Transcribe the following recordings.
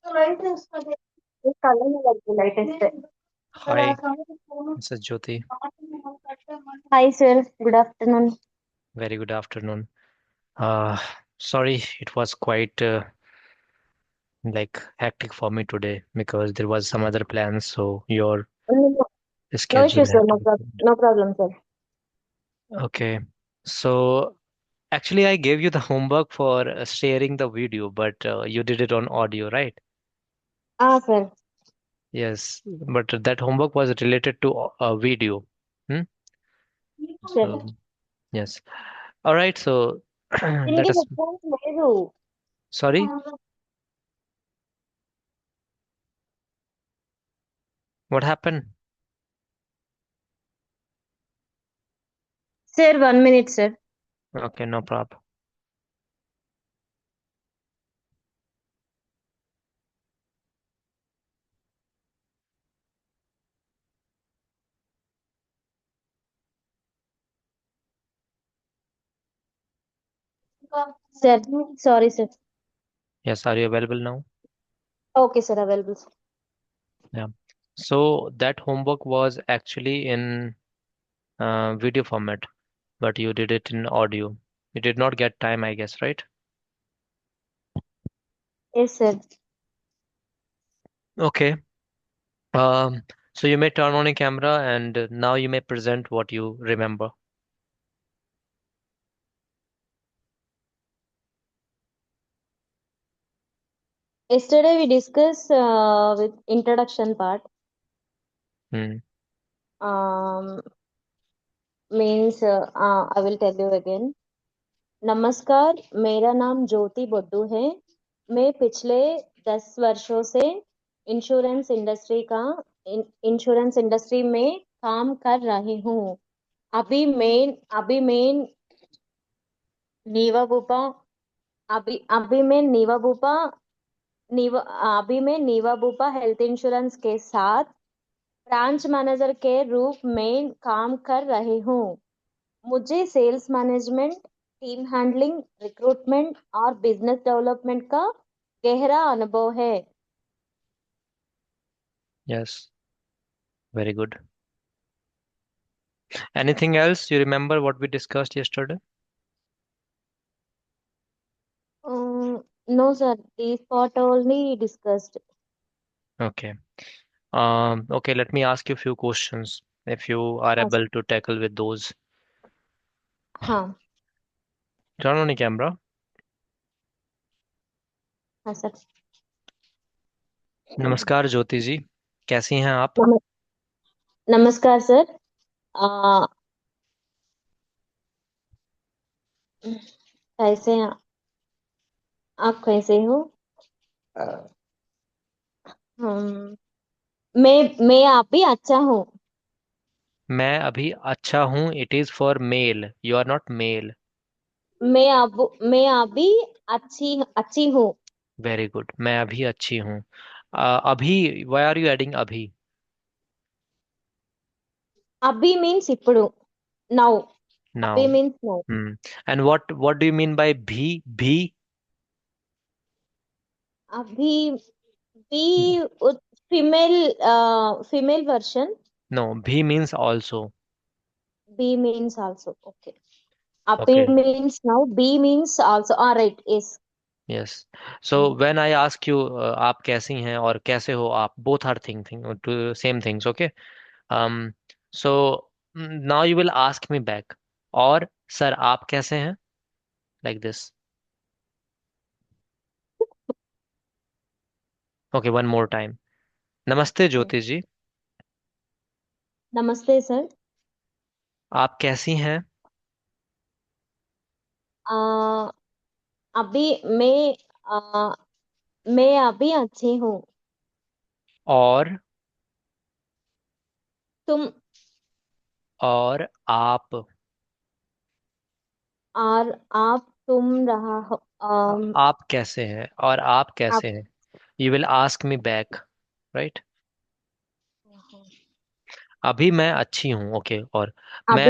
एक कलर में लगी लाइट इस पे। Hi, Mrs. Jyoti. Hi sir, good afternoon. Very good afternoon. Uh, Sorry, it was quite like hectic for me today because there was some other plans, so your no issue schedule सर, had to no be changed. No problem sir. Okay, so actually I gave you the homework for sharing the video, but you did it on audio, right? हाँ sir. Yes, but that homework was related to a video. Hmm? సరే, So yes. All right, so let దీనికి us. Response లేదు. Sorry, what happened? Sir 1 minute sir. Okay, no problem. Sir, sorry sir. Yes, are you available now? Okay sir, available sir. Yeah. So that homework was actually in video format, but you did it in audio. You did not get time, I guess, right? Yes sir. Okay. Um, so you may turn on your camera and now you may present what you remember. Yesterday we discussed with introduction part. Hmm. um, Means I will tell you again. नमस्कार, मेरा नाम ज्योति बोड्डू है। मैं पिछले 10 वर्षों से insurance industry का insurance industry में काम कर रही हूँ। अभी मैं अभी मैं नीवाबूपा अभी मैं नीवाबूपा हेल्थ इंश्योरेंस के साथ ब्रांच मैनेजर के रूप में काम कर रही हूँ। मुझे sales management, team handling, recruitment और बिजनेस डेवलपमेंट का गहरा अनुभव है। Yes, very good. Anything else you remember what we discussed yesterday? No sir, this part only discussed. Okay. Okay, let me ask you a few questions if you are हाँ sir. able to tackle with those. हाँ. Turn on your camera. हाँ sir. नमस्कार ज्योति जी, कैसी हैं आप? नम, नमस्कार sir. आ, कैसे हैं आप? कैसे हो? हम मैं आप भी अच्छा हूँ. मैं अभी अच्छा हूँ. It is for male, you are not male. मैं आप भी अच्छी अच्छी हूँ. वेरी गुड, मैं अभी अच्छी हूँ. अभी, वाई आर यू एडिंग अभी? अभी मीन्स इప్పుడు. नौ. अभी now. Means now. And what do you mean by भी? अभी भी फीमेल फीमेल वर्जन. नो, भी मीन्स ऑल्सो. बी मीन्स आल्सो. ओके. अभी ओके. मीन्स नाउ, बी means also. Right, yes. Yes. So when I ask you आप कैसी हैं और कैसे हो आप, both are thing thing to same things. Okay. um so now you will ask me back, और सर आप कैसे हैं, like this. Okay, one more time. नमस्ते ज्योति जी, नमस्ते सर. आप कैसी हैं? आ, अभी आ, मैं अभी अच्छी हूँ. और तुम. और आप. और आप तुम रहा हो. आप कैसे हैं और आप आप. कैसे हैं. You will ask me back, right. अभी मैं अच्छी हूँ. ओके. और मैं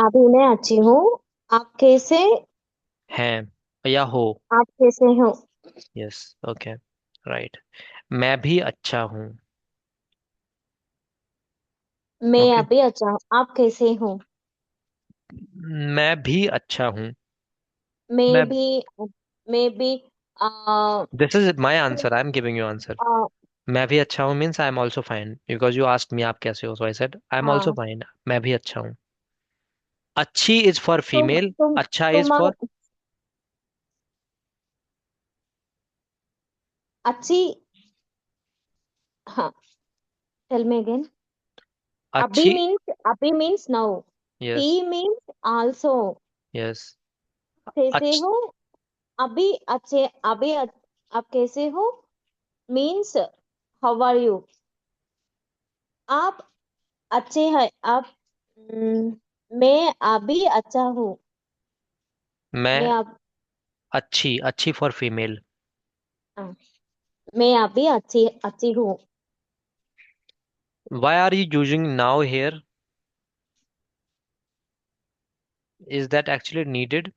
अभी मैं अच्छी हूँ. आप कैसे? हैं या हो. आप कैसे हो? यस. ओके. राइट. मैं भी अच्छा हूँ। मैं ओके। अभी अच्छा हूँ, आप कैसे हो? मैं भी अच्छा हूँ। मैं मैं भी मैं भी uh, this is my answer, I am giving you answer. Uh, मैं भी अच्छा हूँ means I am also fine, because you asked me आप कैसे हो, so I said I am also हाँ। फाइन। मैं भी अच्छा हूँ। अच्छी इज फॉर तुम फीमेल, तुम अच्छा इज तुम फॉर अच्छी। हाँ, टेल मी अगेन। अच्छी। अभी मीन्स नाउ। यस। ही मीन्स आल्सो। यस। कैसे अच्छ हो? अभी अच्छे, आप कैसे हो मीन्स हाउ आर यू। आप अच्छे हैं आप। मैं अभी अच्छा हूँ। मैं मैं अब अच्छी, अच्छी फॉर फीमेल। हाँ, मैं अभी अच्छी अच्छी हूँ। Why are you using now here? Is that actually needed?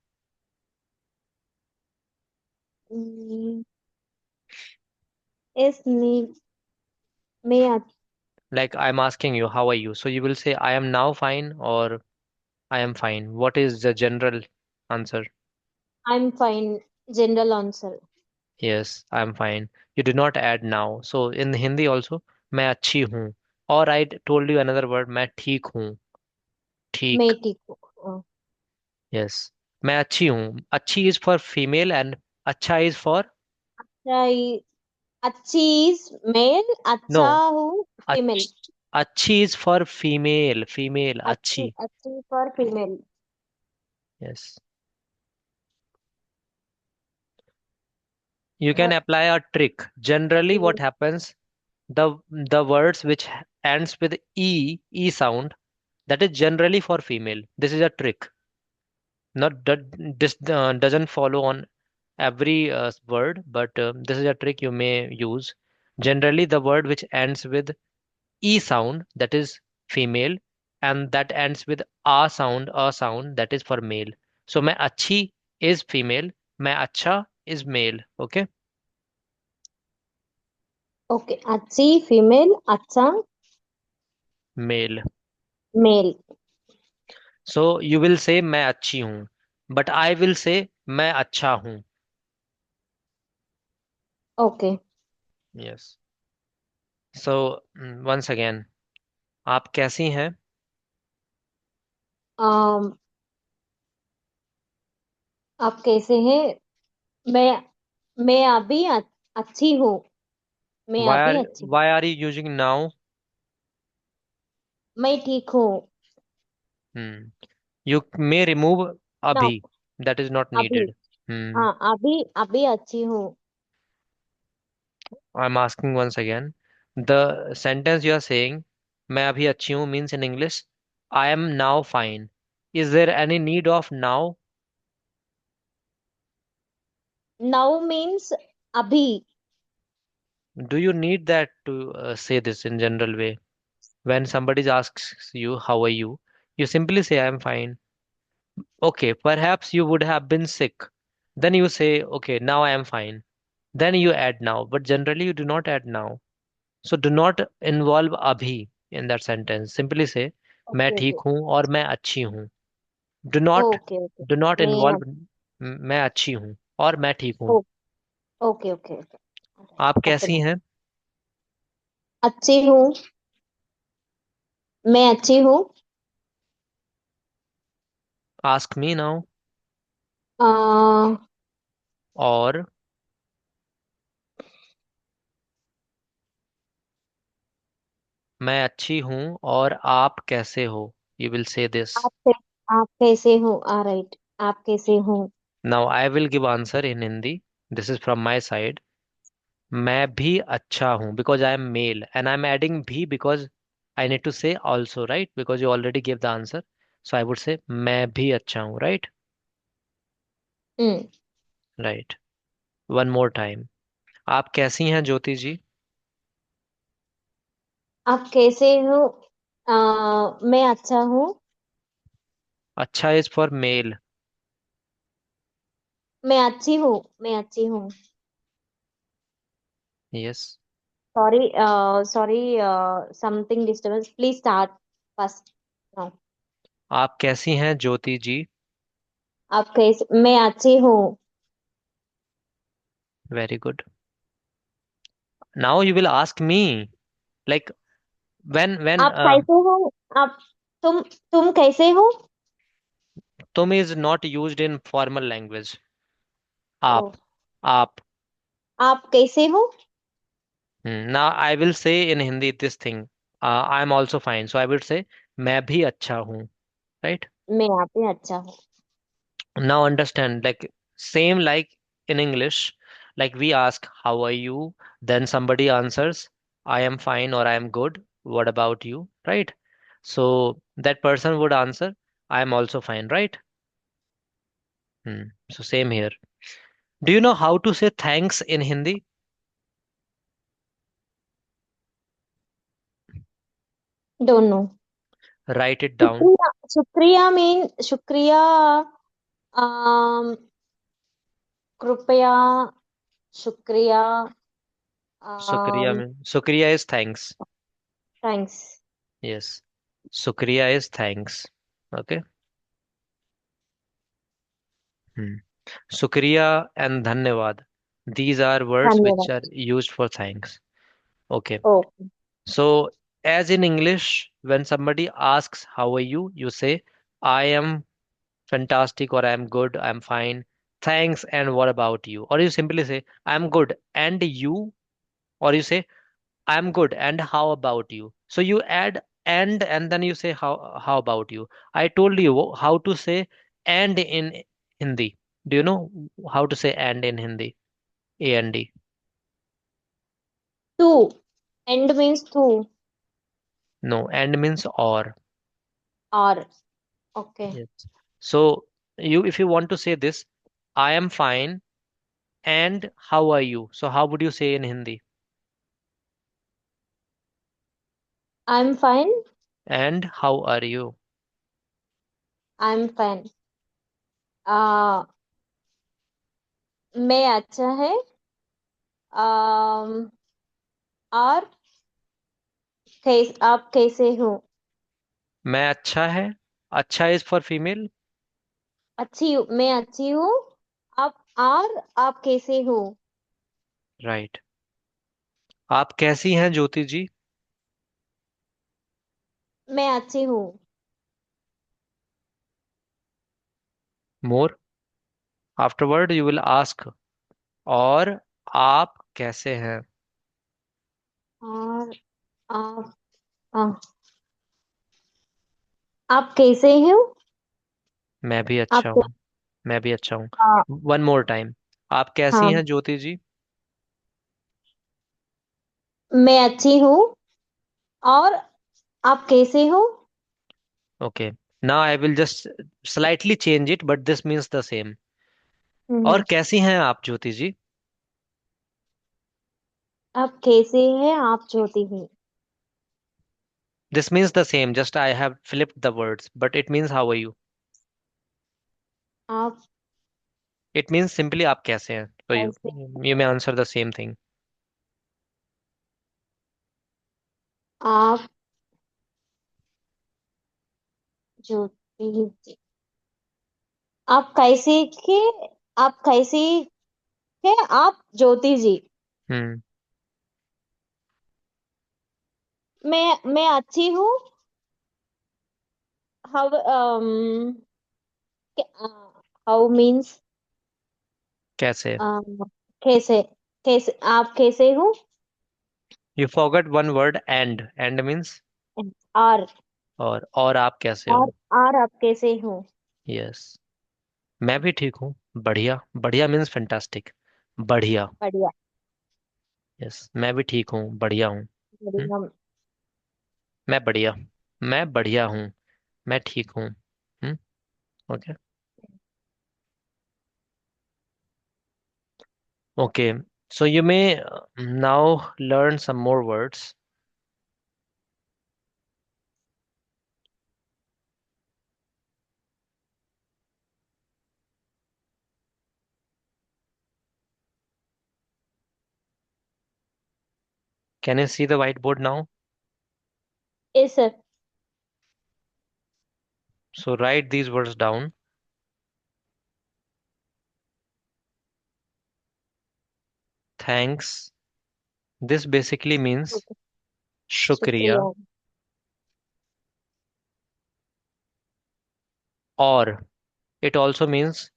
Hmm, इस नी मैं Like I'm asking you, how are you? So you will say, I am now fine or I am fine. What is the general answer? I am fine, general answer. Yes, I am fine. You did not add now. So in Hindi also, मैं अच्छी हूँ. Or I told you another word, मैं ठीक हूँ. ठीक. मैं ठीक हूँ। Yes. मैं अच्छी हूँ. अच्छी is for female and अच्छा is for अच्छा, अच्छी इज मेल, अच्छा no. हूँ फीमेल। अच्छी is for female. Female. अच्छी अच्छी. अच्छी for female. Yes. You can apply a trick. Generally, what happens? The words which ends with e sound, that is generally for female. This is a trick. Not that this doesn't follow on every word, but this is a trick you may use. Generally, the word which ends with e sound, that is female, and that ends with a sound, that is for male. So मैं अच्छी is female, मैं अच्छा is male. Okay, okay, अच्छी female, अच्छा male. Male. So you will say मैं अच्छी हूँ, but I will say मैं अच्छा हूँ. Okay. Yes. So once again, आप कैसी हैं? um, आप कैसे हैं? मैं मैं अभी अच्छी हूँ। मैं Why अभी are अच्छी हूँ। why are you using now? मैं ठीक हूँ। Hmm. You may remove ना, abhi. That is not अभी। needed. Hmm. हाँ, अभी अभी अच्छी हूँ। I'm asking once again. The sentence you are saying, मैं अभी अच्छी हूँ means in English, I am now fine. Is there any need of now? Now means अभी। Do you need that to say this in general way? When somebody asks you, how are you simply say, I am fine. Okay, perhaps you would have been sick. Then you say, okay, now I am fine. Then you add now, but generally you do not add now. So do not involve abhi in that sentence. Simply say, मैं okay ठीक okay हूँ और मैं अच्छी हूँ. Do not okay okay. do not मैं involve मैं अच्छी हूँ और मैं ठीक हूँ. Okay okay okay. आप ओके, कैसी हैं? अच्छी हूँ। मैं अच्छी हूँ। Ask me now. आ, और मैं अच्छी हूँ और आप कैसे हो? You will say this. आप आप कैसे हो? राइट, आप कैसे हो? Now I will give answer in Hindi. This is from my side. मैं भी अच्छा हूँ because I am male and I'm adding भी because I need to say also, right? Because you already gave the answer. So I would say मैं भी अच्छा हूँ, right? हम्म। Right. One more time. आप कैसी हैं ज्योति जी? आप कैसे हो? मैं अच्छा हूँ। अच्छा is for male. मैं अच्छी हूँ। मैं अच्छी हूँ। Yes. sorry, something disturbance. Please start first now. आप कैसी हैं ज्योति जी? आप कैसे? मैं अच्छी हूँ। Very good. Now you will ask me, like when आप कैसे हो? आप तुम कैसे हो? तुम is not used in formal language. Oh, आप. आप कैसे हो? Now I will say in Hindi this thing. I am also fine, so I will say मैं भी अच्छा हूँ. राइट. मैं आप ही अच्छा हूँ। Now understand, like same like in English, like we ask, how are you? Then somebody answers, I am fine or I am good. What about you? Right? So that person would answer, I am also fine, right? So same here. Do you know how to say thanks in Hindi? Don't know. Write it down. शुक्रिया। शुक्रिया mean शुक्रिया। um, कृपया। शुक्रिया। Sukriya um, में Sukriya is thanks. Thanks. Yes. Sukriya is thanks. Okay. Hmm. Sukriya and dhanyavad. These are words which धन्यवाद। are used for thanks. Okay. Oh. So, as in English, when somebody asks, how are you? You say, I am fantastic, or I am good, I am fine. Thanks, and what about you? Or you simply say, I am good, and you? Or you say, I am good, and how about you? So you add and then you say, how about you? I told you how to say and in Hindi. Do you know how to say and in Hindi? A and D. To. And means to. No, and means or. और। Okay. Yes. So you, if you want to say this, I am fine and how are you? So how would you say in Hindi? I am fine. And how are you? I am fine. मैं अच्छा है। um, और आप कैसे हो? मैं अच्छा है. अच्छा is for female. अच्छी हूँ, मैं अच्छी हूँ। आप और आप कैसे हो? Right. आप कैसी हैं ज्योति जी? मैं अच्छी हूँ। More. Afterward you will ask, और आप कैसे हैं? और आ, आप कैसे हो? मैं भी आप अच्छा हूँ. मैं भी अच्छा हूँ. आ, One more time. आप कैसी हाँ। हैं ज्योति जी? मैं अच्छी हूँ। और आप कैसे हो? Okay. Now I will just slightly change it, but this means the same. और हम्म। कैसी हैं आप ज्योति जी? आप कैसे हैं? आप ज्योति ही। This means the same, just I have flipped the words, but it means how are you? आप It means simply आप कैसे हैं? So you कैसे? you may answer the same thing. आप ज्योति जी। आप कैसे के? आप कैसे है? आप ज्योति जी। हम्म. मैं अच्छी हूँ। हाउ हाउ मीन्स कैसे? कैसे? कैसे आप कैसे हो? You forgot one word, and means और और आप कैसे हो? और आप कैसे हो? Yes. मैं भी ठीक हूँ. बढ़िया. बढ़िया means fantastic. बढ़िया. बढ़िया। Yes. मैं भी ठीक हूँ, बढ़िया हूँ. हम्म. बढ़िया। मैं बढ़िया. मैं बढ़िया हूँ. मैं ठीक हूँ. Okay. Okay. So you may now learn some more words. Can you see the whiteboard now? Yes, sir. So write these words down. Thanks. This basically means Okay. shukriya, शुक्रिया. or it also means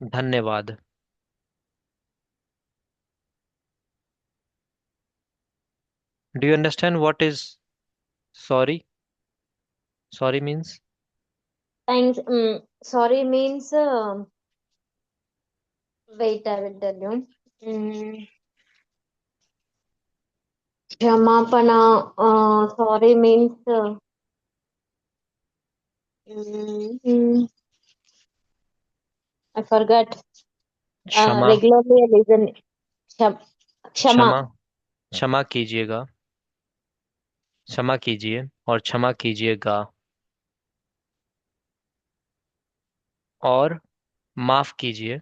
धन्यवाद. Do you understand what is sorry? Sorry means Thanks. Sorry means, wait, I will tell you. Mm, क्षमापणा. Sorry means, mm, I forgot. क्षमा. Regularly I listen. क्षम क्षमा. क्षमा. क्षमा कीजिएगा. क्षमा कीजिए और क्षमा कीजिएगा और माफ कीजिए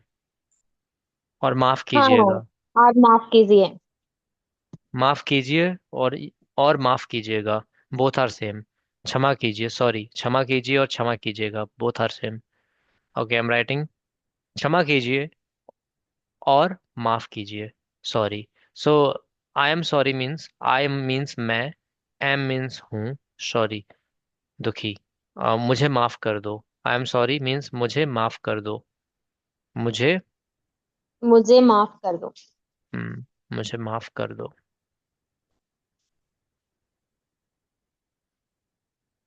और माफ हाँ, कीजिएगा. आप माफ कीजिए. माफ कीजिए और माफ कीजिएगा. Both are same. क्षमा कीजिए, सॉरी, क्षमा कीजिए और क्षमा कीजिएगा, both are same. Okay, I am writing. क्षमा कीजिए और माफ कीजिए, sorry. So I am sorry means I am means मैं, एम मीन्स हूँ, सॉरी दुखी. मुझे माफ कर दो. आई एम सॉरी मीन्स मुझे माफ कर दो. मुझे मुझे माफ कर दो. मुझे माफ कर दो.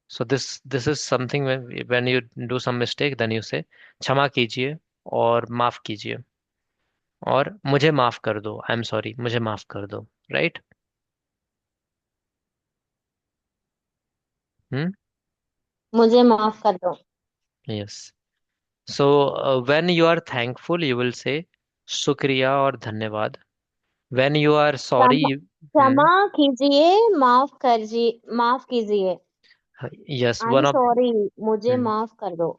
So this is something when you do some mistake, then you say क्षमा कीजिए और माफ कीजिए और मुझे माफ कर दो. आई एम सॉरी, मुझे माफ कर दो. राइट. हम्म. मुझे माफ कर दो. Yes. So when you are thankful you will say शुक्रिया और धन्यवाद. When you are sorry. क्षमा हम्म. क्षमा कीजिए. माफ कीजिए. Yes, I am one of. Sorry. मुझे माफ कर दो.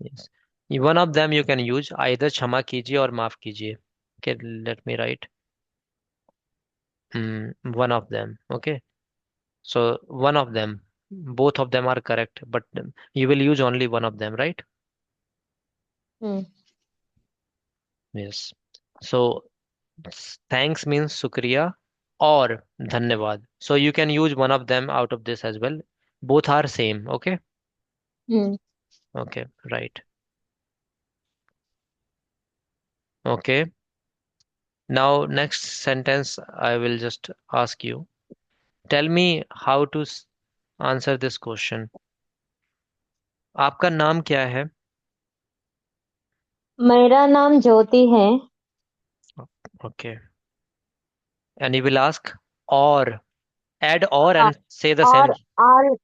Yes, one of them you can use either क्षमा कीजिए और माफ कीजिए. Okay, let me write. One of them. Okay. So one of them, both of them are correct, but you will use only one of them, right? Hmm. Yes. So thanks means shukriya or dhanyawad. So you can use one of them out of this as well. Both are same. Okay. Hmm. Okay. Right. Okay. Now next sentence I will just ask you. Tell me how to answer this question. आपका नाम क्या है? मेरा नाम ज्योति है. Okay. And you will ask or add or uh- and say the same. और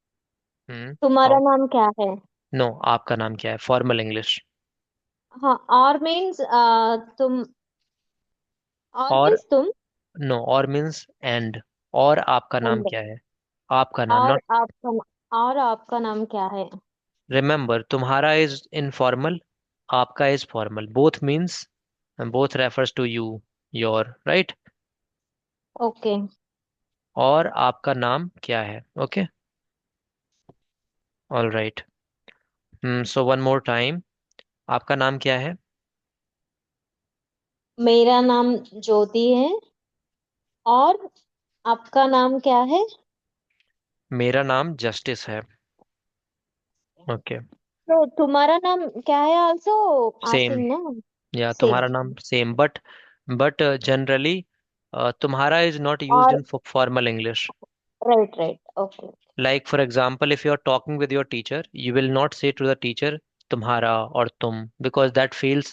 हम्म. तुम्हारा और नाम क्या है? नो, आपका नाम क्या है, फॉर्मल इंग्लिश. हाँ, और मीन्स, तुम. और और मीन्स तुम. नो, और मीन्स एंड. और आपका नाम एंड. क्या है? आपका नाम, और नॉट. आपका नाम क्या है? रिमेंबर, तुम्हारा इज इनफॉर्मल, आपका is formal. Both means, both refers to you, your, right. Okay. और आपका नाम क्या है? Okay. All right. So one more time. आपका नाम क्या है? मेरा नाम ज्योति है. और आपका नाम क्या है? मेरा नाम जस्टिस है. ओके. तो तुम्हारा नाम क्या है आल्सो? सेम. आसिम ना? या सेम. तुम्हारा नाम सेम, बट जनरली तुम्हारा is not used और in formal English. Right, right. Okay. Like for example, if you are talking with your teacher, you will not say to the teacher तुम्हारा or तुम, because that feels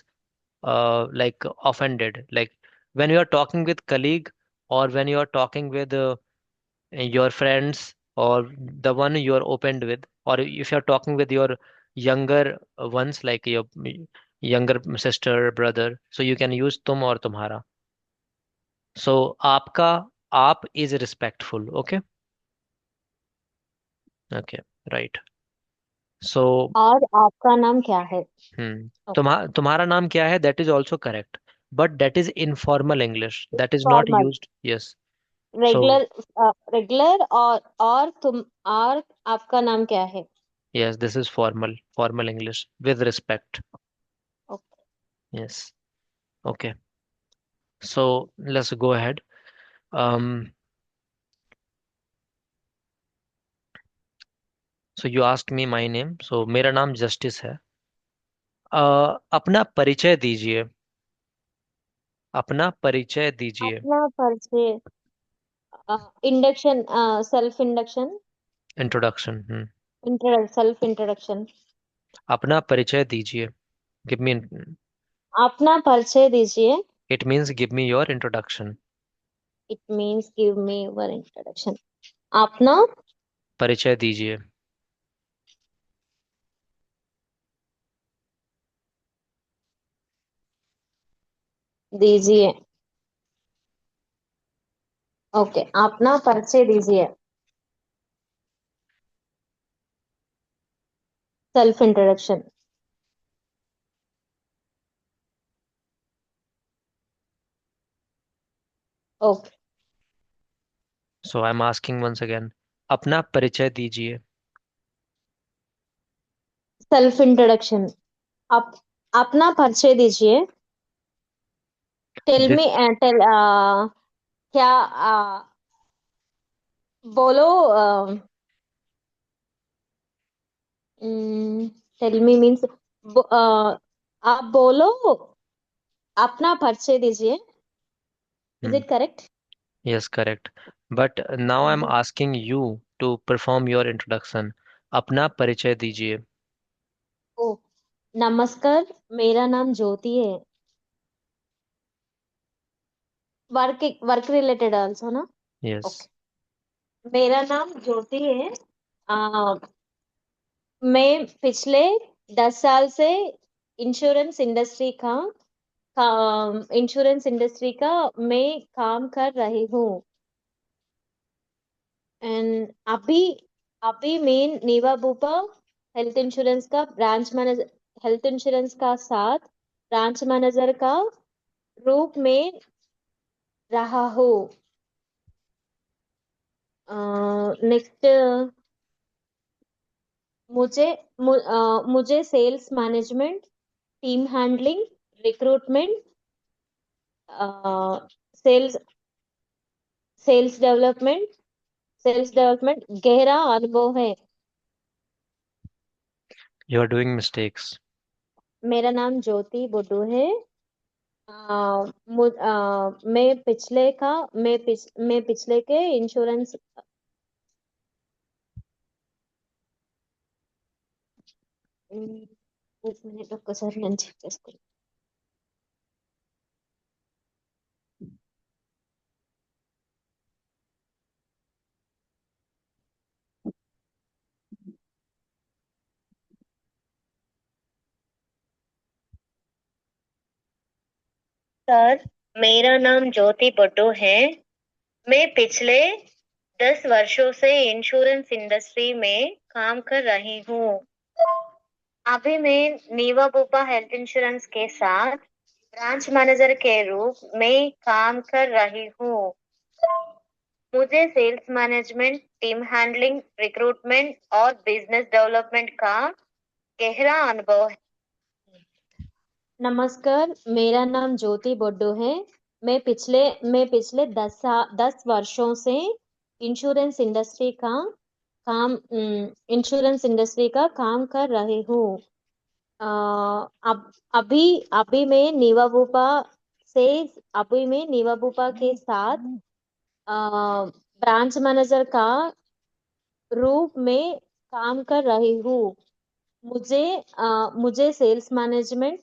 like offended. Like when you are talking with colleague or when you are talking with your friends or the one you are opened with, or if you are talking with your younger ones like your younger sister, brother, so you can use तुम और तुम्हारा. So आपका, आप is respectful. Okay. Okay. Right. So और आपका नाम क्या है? तुम्हारा नाम क्या है, that is also correct, but that is informal English, that is not formal. used. Yes. So regular, regular, और तुम, और आपका नाम क्या है? yes, this is formal English with respect. Okay. Yes. Okay. So let's go ahead. Um, so you asked me my name. So मेरा नाम justice है. अपना परिचय दीजिए. अपना परिचय दीजिए. अपना परिचय, induction, self induction, introduction. Self introduction. अपना परिचय दीजिए. Give me. अपना परिचय दीजिए। It means give me your introduction. It means give me your introduction. अपना परिचय दीजिए. दीजिए। ओके, अपना परिचय दीजिए। Self introduction. Okay. So I am asking once again. अपना परिचय दीजिए. Self introduction. आप अपना परिचय दीजिए। टेल दिस मी, टेल, क्या, बोलो। टेल मी मीन्स, आप बोलो। अपना परिचय दीजिए। Is it correct? Yes correct. But now I am asking you to perform your introduction. अपना परिचय दीजिए. ओ, नमस्कार, मेरा नाम ज्योति है। वर्क, वर्क रिलेटेड आल्सो ना? यस. ओके। मेरा नाम ज्योति है। आ, मैं पिछले 10 साल से इंश्योरेंस इंडस्ट्री का मैं काम कर रही हूँ। एंड अभी अभी मैं नीवा भूपा हेल्थ इंश्योरेंस का ब्रांच मैनेजर, हेल्थ इंश्योरेंस का साथ ब्रांच मैनेजर का रूप में रहा हूँ। नेक्स्ट, मुझे मुझे sales management, team handling, recruitment, sales sales development sales development गहरा अनुभव है। You are doing mistakes. मेरा नाम ज्योति बुड्डू है। मैं पिछले के इंश्योरेंस, एक मिनट रुको सर, నేను చెక్ చేసుకుంటాను। सर, मेरा नाम ज्योति बड्डू है। मैं पिछले 10 वर्षों से इंश्योरेंस इंडस्ट्री में काम कर रही हूँ। अभी मैं नीवा बुपा हेल्थ इंश्योरेंस के साथ ब्रांच मैनेजर के रूप में काम कर रही हूँ। मुझे sales management, team handling, recruitment और बिजनेस डेवलपमेंट का गहरा अनुभव है। नमस्कार, मेरा नाम ज्योति बोड्डो है। मैं पिछले 10 वर्षों से इंश्योरेंस इंडस्ट्री का इंश्योरेंस इंडस्ट्री का काम कर रही हूँ। अ, अब अभी अभी मैं से मैं नीवा भूपा के साथ ब्रांच मैनेजर का रूप में काम कर रही हूँ। मुझे sales management,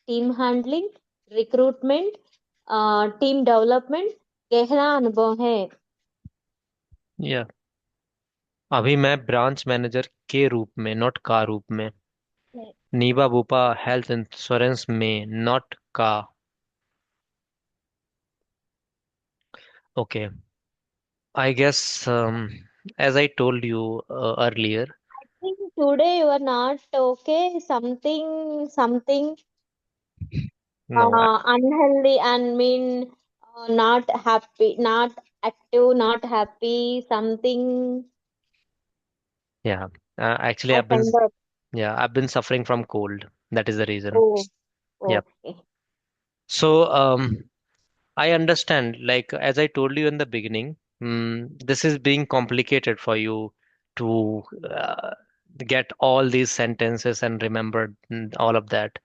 team handling, recruitment, team development गहरा अनुभव है। या अभी मैं ब्रांच मैनेजर के रूप में, नॉट का रूप में. नीवा बुपा हेल्थ इंश्योरेंस में, नॉट का. Okay. I guess as I told you earlier. I think today you are not okay. Something no. unhealthy and mean, not happy, not. active, not happy, something. Yeah. Actually, I kind of. I've been suffering from cold. That is the reason. Oh, Yep. okay. So, I understand. Like as I told you in the beginning, this is being complicated for you to get all these sentences and remember all of that.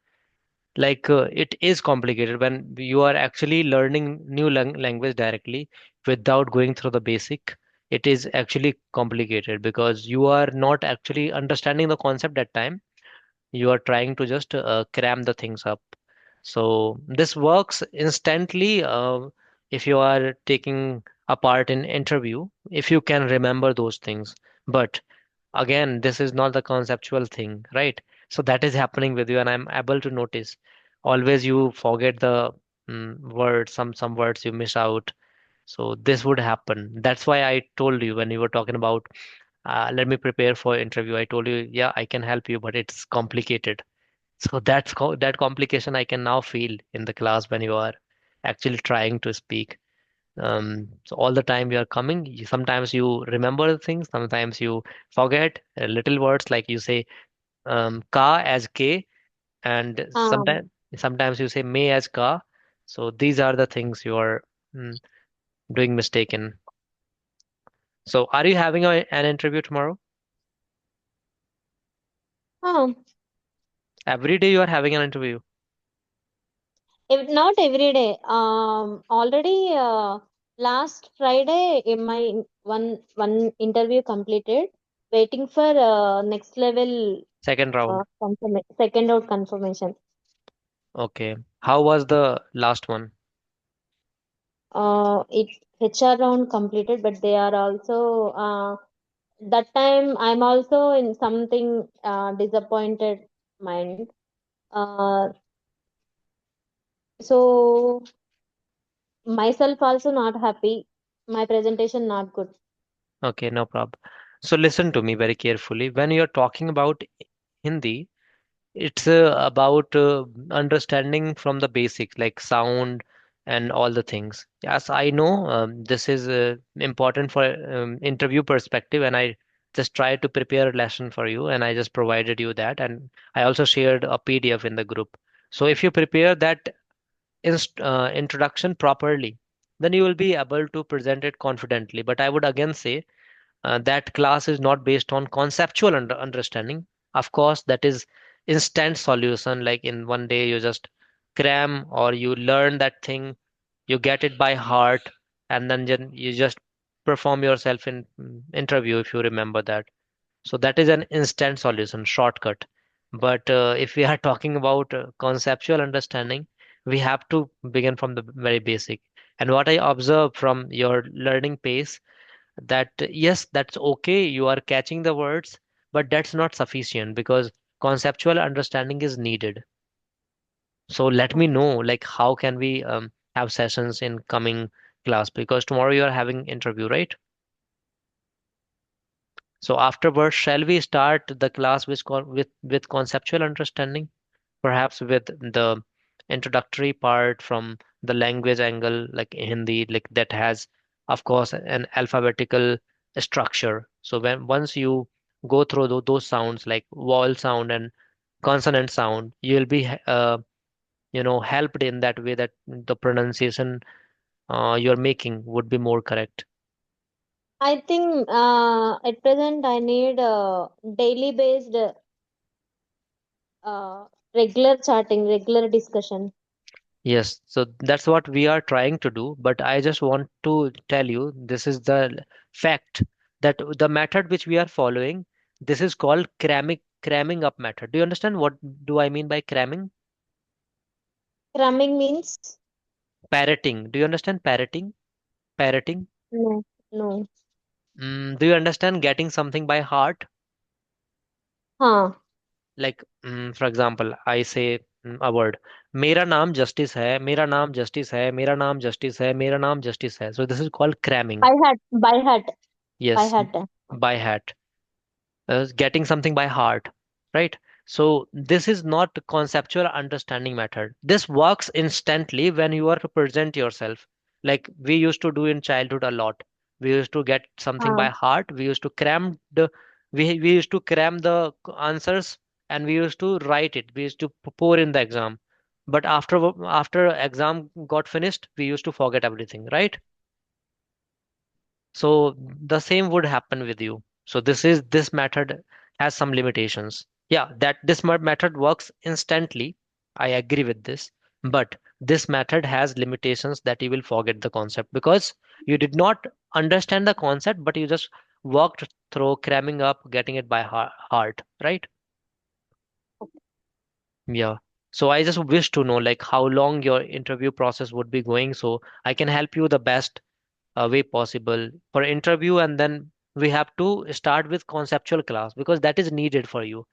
Like it is complicated when you are actually learning new language directly without going through the basic. It is actually complicated because you are not actually understanding the concept at time. You are trying to just cram the things up. So this works instantly if you are taking a part in interview, if you can remember those things. But again, this is not the conceptual thing, right? So that is happening with you, and I'm able to notice. Always you forget the words, some words you miss out. So this would happen. That's why I told you when you were talking about let me prepare for interview. I told you, yeah, I can help you, but it's complicated. So that complication I can now feel in the class when you are actually trying to speak. So all the time you are coming, sometimes you remember things, sometimes you forget little words like you say ka as k, and Um, sometimes you say may as ka. So these are the things you are mm, doing mistaken. So are you having an interview tomorrow? um, Every day you are having an interview. Not every day. Already last Friday, my one interview completed. Waiting for next level Second round. second out confirmation. Okay. How was the last one? It HR round completed, but they are also that time I'm also in something disappointed mind. Uh, so myself also not happy. My presentation not good. Okay, no problem. So listen to me very carefully. When you're talking about Hindi, it's about understanding from the basics like sound and all the things. Yes, I know this is important for interview perspective, and I just tried to prepare a lesson for you, and I just provided you that, and I also shared a PDF in the group. So if you prepare that introduction properly, then you will be able to present it confidently. But I would again say that class is not based on conceptual understanding. Of course, that is instant solution. Like in one day, you just cram or you learn that thing, you get it by heart, and then you just perform yourself in interview if you remember that. So that is an instant solution, shortcut. But if we are talking about conceptual understanding, we have to begin from the very basic. And what I observe from your learning pace that yes, that's okay, you are catching the words, but that's not sufficient because conceptual understanding is needed. So let me know like how can we have sessions in coming class because tomorrow you are having interview, right? So afterwards, shall we start the class with conceptual understanding, perhaps with the introductory part from the language angle, like Hindi, like that has, of course, an alphabetical structure. So when once you go through those sounds like vowel sound and consonant sound, you'll be helped in that way that the pronunciation you're making would be more correct. I think at present I need daily based uh, regular chatting, regular discussion. Yes, so that's what we are trying to do. But I just want to tell you this is the fact that the method which we are following, this is called cramming up method. Do you understand what do I mean by cramming? Cramming means Parroting. Do you understand parroting? Parroting. no, no. Do you understand getting something by heart? Huh. Like, for example, I say a word. मेरा नाम justice है, मेरा नाम justice है, मेरा नाम justice है, मेरा नाम justice है. So this is called cramming. By heart, by Yes, heart. by heart. Getting something by heart, right? So this is not conceptual understanding method. This works instantly when you are to present yourself. like we used to do in childhood a lot. We used to get something by हाँ heart. We used to cram the we used to cram the answers, and we used to write it. We used to pour in the exam. But after exam got finished, we used to forget everything, right? So the same would happen with you. So this method has some limitations. Yeah, that this method works instantly. I agree with this. But this method has limitations that you will forget the concept because you did not understand the concept, but you just walked through cramming up, getting it by heart, right? Yeah. So I just wish to know like how long your interview process would be going so I can help you the best way possible for interview, and then we have to start with conceptual class because that is needed for you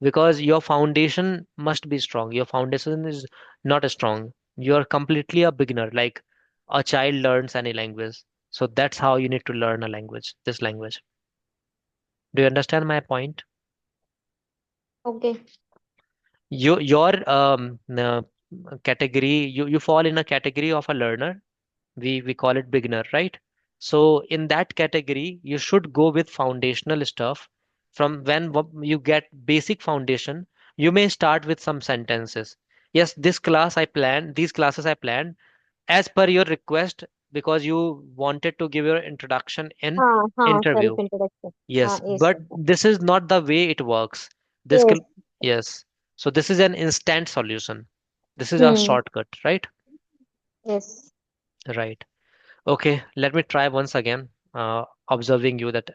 because your foundation must be strong. Your foundation is not strong. You're completely a beginner, like a child learns any language. So that's how you need to learn a language, this language. Do you understand my point? Okay Your category, you fall in a category of a learner. We call it beginner, right? So in that category you should go with foundational stuff. From when you get basic foundation, you may start with some sentences. Yes, these classes I planned as per your request because you wanted to give your introduction in हाँ हाँ interview. Self introduction हाँ Yes, yes but this is not the way it works. this yes cl- yes, so this is an instant solution. This is a hmm shortcut, right? Yes Right. Okay, let me try once again, observing you that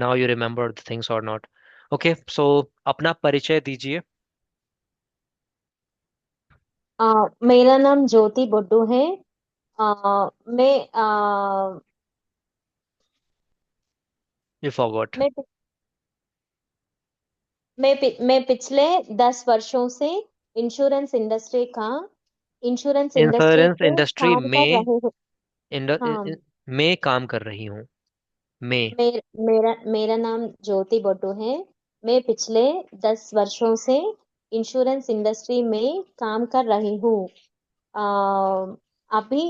now you remember the things or not. Okay, so अपना परिचय दीजिए. मेरा नाम ज्योति बड्डू है मैं You forgot. मैं मैं पिछले 10 वर्षों से इंश्योरेंस इंडस्ट्री का इंश्योरेंस इंडस्ट्री इंश्योरेंस के इंडस्ट्री काम कर में रहे हूँ हाँ में काम कर रही हूँ. में मेरा नाम ज्योति बट्टू है मैं पिछले 10 वर्षों से इंश्योरेंस इंडस्ट्री में काम कर रही हूँ अ, अभी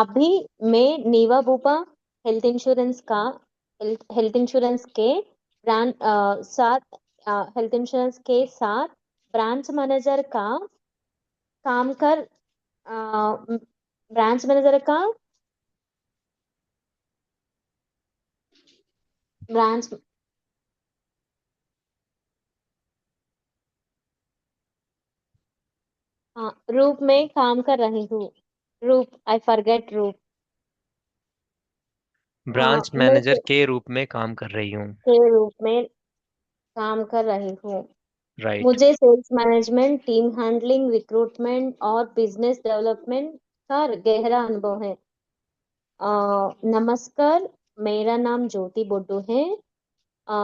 अभी मैं नीवा बुपा हेल्थ इंश्योरेंस का हेल्थ इंश्योरेंस के ब्रांच साथ हेल्थ इंश्योरेंस के साथ ब्रांच मैनेजर का काम कर ब्रांच मैनेजर का ब्रांच रूप में काम कर रही हूँ रूप आई फॉरगेट रूप ब्रांच मैं मैनेजर के रूप में काम कर रही हूँ. के रूप में काम कर रही हूँ राइट. मुझे sales management team handling recruitment और बिजनेस डेवलपमेंट का गहरा अनुभव है नमस्कार मेरा नाम ज्योति बोड्डू है अ,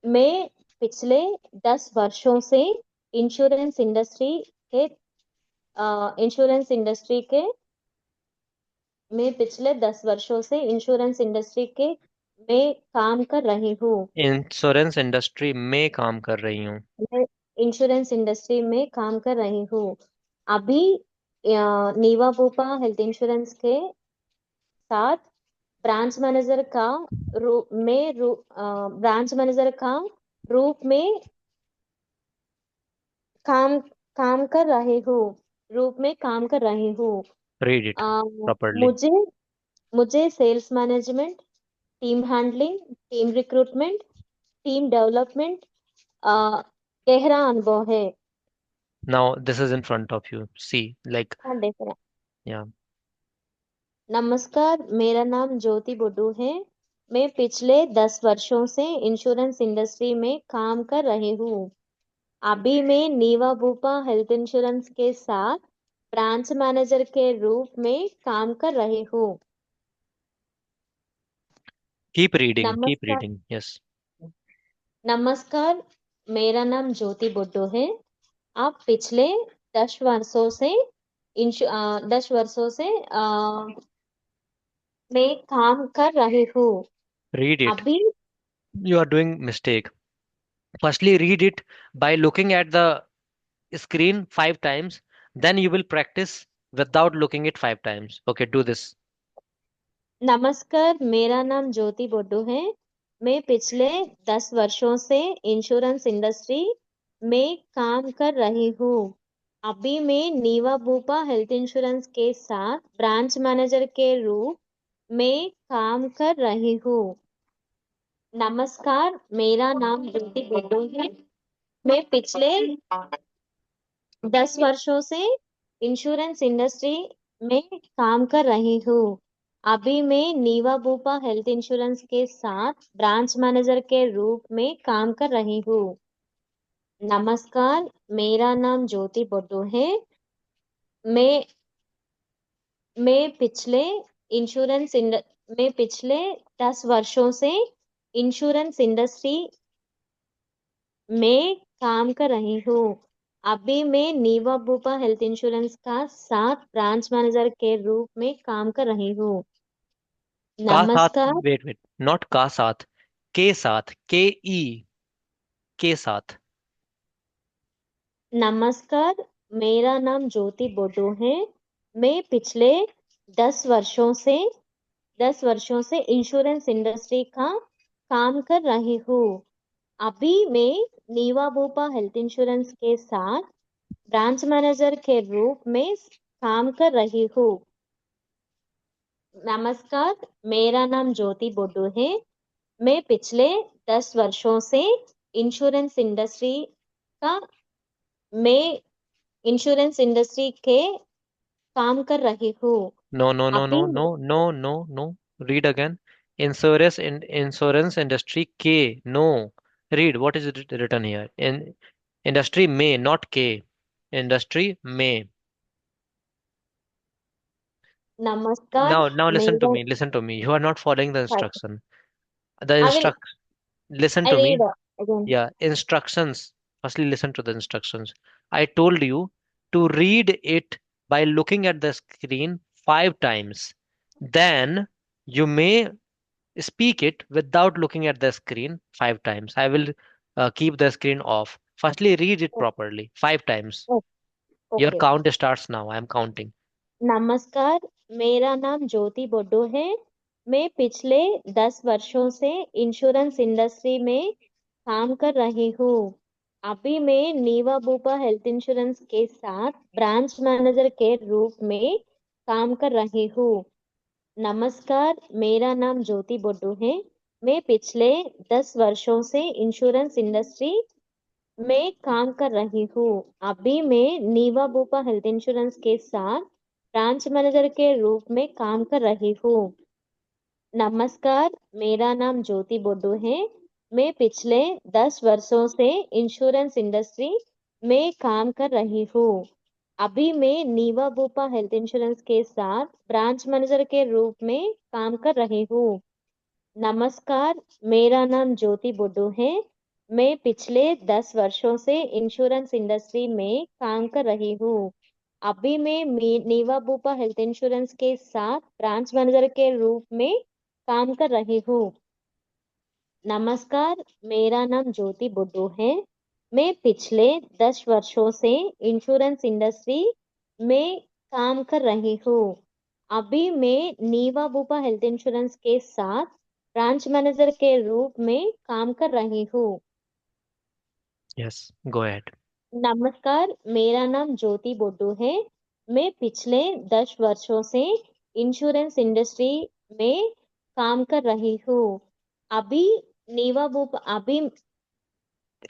मैं पिछले 10 वर्षों से इंश्योरेंस इंडस्ट्री के इंश्योरेंस इंडस्ट्री के मैं पिछले 10 वर्षों से इंश्योरेंस इंडस्ट्री के में काम कर रही हूँ इंश्योरेंस इंडस्ट्री में काम कर रही हूँ. मैं इंश्योरेंस इंडस्ट्री में काम कर रही हूँ अभी नीवा भूपा हेल्थ इंश्योरेंस के साथ ब्रांच मैनेजर का ब्रांच मैनेजर का रूप में काम काम कर रही हूँ रूप में काम कर रही हूँ रीड इट अ, प्रॉपरली. मुझे मुझे sales management team handling team recruitment team development गहरा अनुभव है now this is in front of you, see like. हाँ, देख रहा या. नमस्कार मेरा नाम ज्योति बुड्डू है मैं पिछले 10 वर्षों से इंश्योरेंस इंडस्ट्री में काम कर रही हूँ अभी मैं नीवा भूपा हेल्थ इंश्योरेंस के साथ ब्रांच मैनेजर के रूप में काम कर रही हूँ कीप नमस्कार रीडिंग, यस. नमस्कार मेरा नाम ज्योति बुड्डू है आप पिछले 10 वर्षों से 10 वर्षों से मैं काम कर रही हूँ रीड इट. अभी You are doing mistake. Firstly, read it by looking at the screen 5 times. Then you will practice. without looking it 5 times. Okay, do this. नमस्कार, मेरा नाम ज्योति बोड्डू है। मैं पिछले 10 वर्षों से इंश्योरेंस इंडस्ट्री में काम कर रही हूँ। अभी मैं नीवा भूपा हेल्थ इंश्योरेंस के साथ ब्रांच मैनेजर के रूप में काम कर रही हूँ। नमस्कार, मेरा नाम ज्योति बोड्डू है। मैं पिछले 10 वर्षों से इंश्योरेंस इंडस्ट्री में काम कर रही हूँ। अभी मैं नीवा भूपा हेल्थ इंश्योरेंस के साथ ब्रांच मैनेजर के रूप में काम कर रही हूँ। नमस्कार, मेरा नाम ज्योति बोड्डू है। मैं मैं पिछले इंश्योरेंस इंड मैं पिछले 10 वर्षों से इंश्योरेंस इंडस्ट्री मैं काम कर रही हूँ। अभी मैं नीवा भूपा हेल्थ इंश्योरेंस का साथ ब्रांच मैनेजर के रूप में काम कर रही हूँ। का साथ, नमस्कार। वेट वेट, नॉट का साथ, के साथ, के ई, के साथ। नमस्कार, मेरा नाम ज्योति बोडो है। मैं पिछले 10 वर्षों से 10 वर्षों से इंश्योरेंस इंडस्ट्री का काम कर रही हूँ। अभी मैं नीवा भूपा हेल्थ इंश्योरेंस के साथ ब्रांच मैनेजर के रूप में काम कर रही हूँ। नमस्कार, मेरा नाम ज्योति बोडो है। मैं पिछले 10 वर्षों से इंश्योरेंस इंडस्ट्री का मैं इंश्योरेंस इंडस्ट्री के काम कर रही हूँ। नो नो नो नो अभी no no no no, read again. Insurance industry के, no, read what is written here. In industry में, not के, इंडस्ट्री में. नमस्कार, Now listen to मेरा me, listen to me. You are not following the instruction. The I will listen I to me. Read again. Yeah, instructions. Firstly, listen to the instructions. I told you to read it by looking at the screen 5 times. Then you may speak it without looking at the screen 5 times. I will keep the screen off. Firstly, read it properly 5 times. Your okay. count starts now. I am counting. नमस्कार, मेरा नाम ज्योति बोड्डो है। मैं पिछले 10 वर्षों से insurance industry में काम कर रही हूँ। अभी मैं नीवा भूपा हेल्थ इंश्योरेंस के साथ ब्रांच मैनेजर के रूप में काम कर रही हूँ। नमस्कार, मेरा नाम ज्योति बोड्डू है। मैं पिछले 10 वर्षों से इंश्योरेंस इंडस्ट्री मैं काम कर रही हूँ। अभी मैं नीवा भूपा हेल्थ इंश्योरेंस के साथ ब्रांच मैनेजर के रूप में काम कर रही हूँ। नमस्कार, मेरा नाम ज्योति बोड्डू है। मैं पिछले 10 वर्षों से इंश्योरेंस इंडस्ट्री में काम कर रही हूँ। अभी मैं नीवा भूपा हेल्थ इंश्योरेंस के साथ ब्रांच मैनेजर के रूप में काम कर रही हूँ। नमस्कार, मेरा नाम ज्योति बोड्डू है। मैं पिछले 10 वर्षों से इंश्योरेंस इंडस्ट्री में काम कर रही हूँ। अभी मैं नीवा भूपा हेल्थ इंश्योरेंस के साथ ब्रांच मैनेजर के रूप में काम कर रही हूँ। नमस्कार, मेरा नाम ज्योति बोड्डू है। मैं पिछले 10 वर्षों से इंश्योरेंस इंडस्ट्री में काम कर रही हूँ। अभी मैं नीवा भूपा हेल्थ इंश्योरेंस के साथ ब्रांच मैनेजर के रूप में काम कर रही हूँ। Yes, go ahead. नमस्कार, मेरा नाम ज्योति बोड्डू है। मैं पिछले 10 वर्षों से इंश्योरेंस इंडस्ट्री में काम कर रही हूँ। अभी नीवा भूपा अभी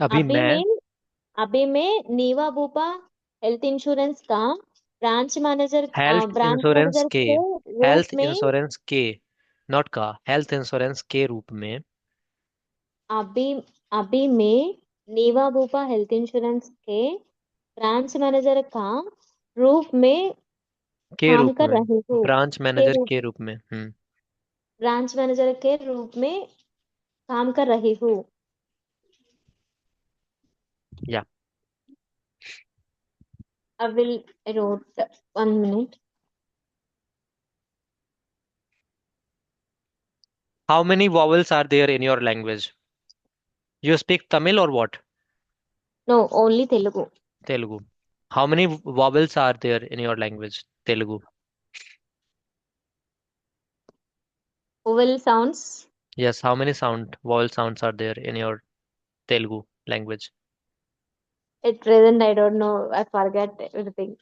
अभी अभी मैं मैं अभी मैं नीवा भूपा हेल्थ इंश्योरेंस का हेल्थ ब्रांच इंश्योरेंस मैनेजर के, के रूप हेल्थ में इंश्योरेंस के, नॉट का, हेल्थ इंश्योरेंस के रूप में, अभी अभी मैं नीवा भूपा हेल्थ इंश्योरेंस के ब्रांच मैनेजर का रूप में के काम रूप कर में, रही हूँ। ब्रांच के मैनेजर रूप के रूप में. हम्म. ब्रांच मैनेजर के रूप में काम कर रही हूँ। या. I will wrote 1 minute. How many vowels are there in your language? You speak Tamil or what? No, only Telugu. Telugu. How many vowels are there in your language, Telugu? Vowel sounds. Yes, how many vowel sounds are there in your Telugu language? At present, I don't know. I forget everything.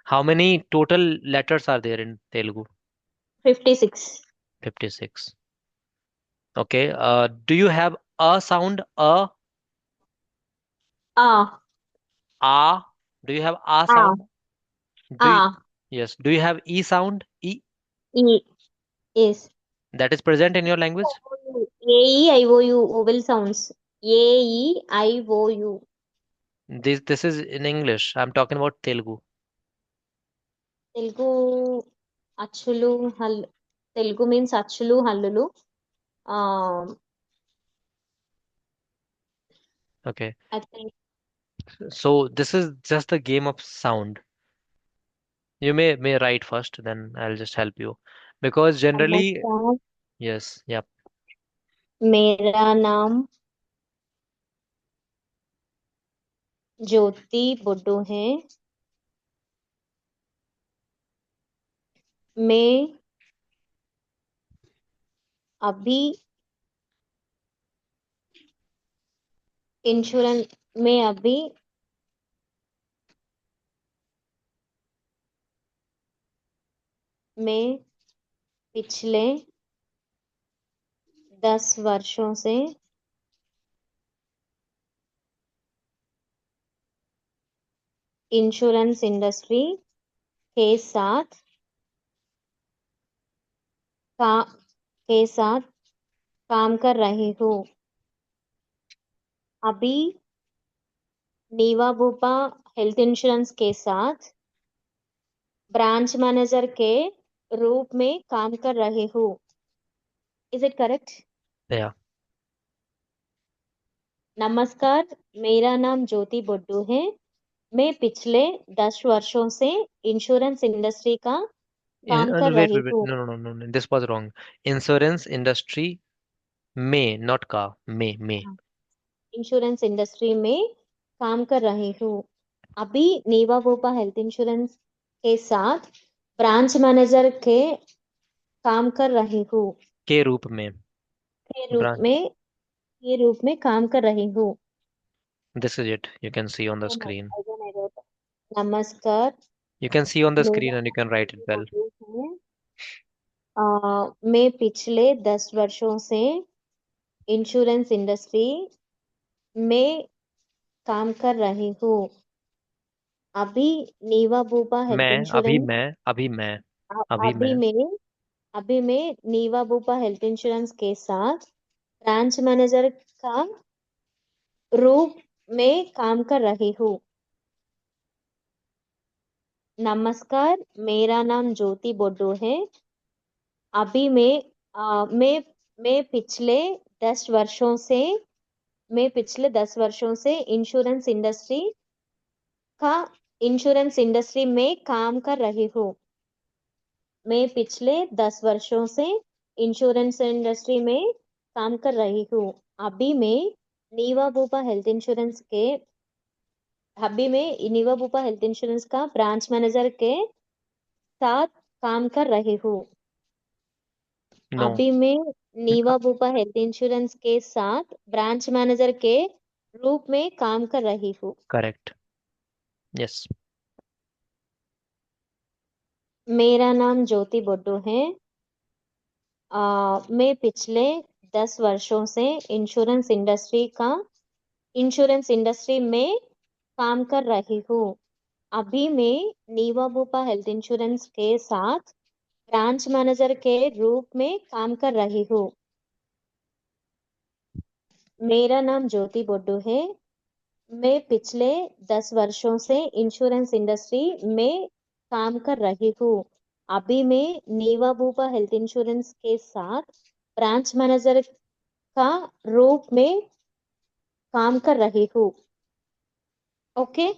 How many total letters are there in Telugu? 56. 56. Okay. Do you have a sound? A, Ah, a? Do you have a ah, sound? Do you, ah. yes. Do you have e sound? E, E. Yes. that is present in your language? A-E-I-O-U. Vowel sounds. A-E-I-O-U. This is in English. I'm talking about Telugu. Telugu అచ్చులు హల్ Telugu means అచ్చులు హల్లులు. ఆ Okay. I think So this is just a game of sound. You may write first, then I'll just help you. Because generally, नमस्कार. yes, yep. मेरा नाम ज्योति बुड्डू है. मैं अभी इंश्योरेंस मैं अभी मैं पिछले 10 वर्षों से इंश्योरेंस इंडस्ट्री के साथ का के साथ काम कर रही हूँ. अभी नीवा भूपा हेल्थ इंश्योरेंस के साथ ब्रांच मैनेजर के रूप में काम कर रही हूँ. Is it correct? Yeah. नमस्कार, मेरा नाम ज्योति बुड्डू है. मैं पिछले 10 वर्षों से इंश्योरेंस इंडस्ट्री का काम कर Wait, रही wait, wait. हूँ. No. This was wrong. Insurance industry may, not ka. May. Insurance industry में काम कर रही हूँ. अभी नीवा भोपा हेल्थ इंश्योरेंस के साथ ब्रांच मैनेजर के काम कर रही हूँ. के रूप में. के रूप Branch. में के रूप में काम कर रही हूँ. This is it. You can see on the screen. नमस्कार, You can see on the screen मेरा and you नाम can write it Jyoti well. बुड्डू है. मैं पिछले 10 वर्षों से इंश्योरेंस इंडस्ट्री में काम कर रही हूँ. अभी नीवा भूपा हेल्थ इंश्योरेंस अभी अभी मैं मैं अभी मैं नीवा भूपा हेल्थ इंश्योरेंस के साथ ब्रांच मैनेजर का रूप में काम कर रही हूँ. नमस्कार, मेरा नाम ज्योति बोड्डू है. अभी मैं पिछले 10 वर्षों से मैं पिछले 10 वर्षों से का इंश्योरेंस इंडस्ट्री में काम कर रही हूँ. मैं पिछले 10 वर्षों से इंश्योरेंस इंडस्ट्री में काम कर रही हूँ. अभी मैं नीवा भूपा हेल्थ इंश्योरेंस के अभी मैं नीवा भूपा हेल्थ इंश्योरेंस का ब्रांच मैनेजर के साथ काम कर रही हूँ. no. अभी मैं नीवा भूपा हेल्थ इंश्योरेंस के साथ ब्रांच मैनेजर के रूप में काम कर रही हूँ. Correct. Yes. मेरा नाम ज्योति बोड्डू है. मैं पिछले 10 वर्षों से इंश्योरेंस इंडस्ट्री में काम कर रही हूँ. अभी मैं नीवा भूपा हेल्थ इंश्योरेंस के साथ ब्रांच मैनेजर के रूप में काम कर रही हूँ. मेरा नाम ज्योति बोड्डू है. मैं पिछले 10 वर्षों से इंश्योरेंस इंडस्ट्री में काम कर रही हूँ. अभी मैं नीवा भूपा हेल्थ इंश्योरेंस के साथ ब्रांच मैनेजर का रूप में काम कर रही हूँ. ओके.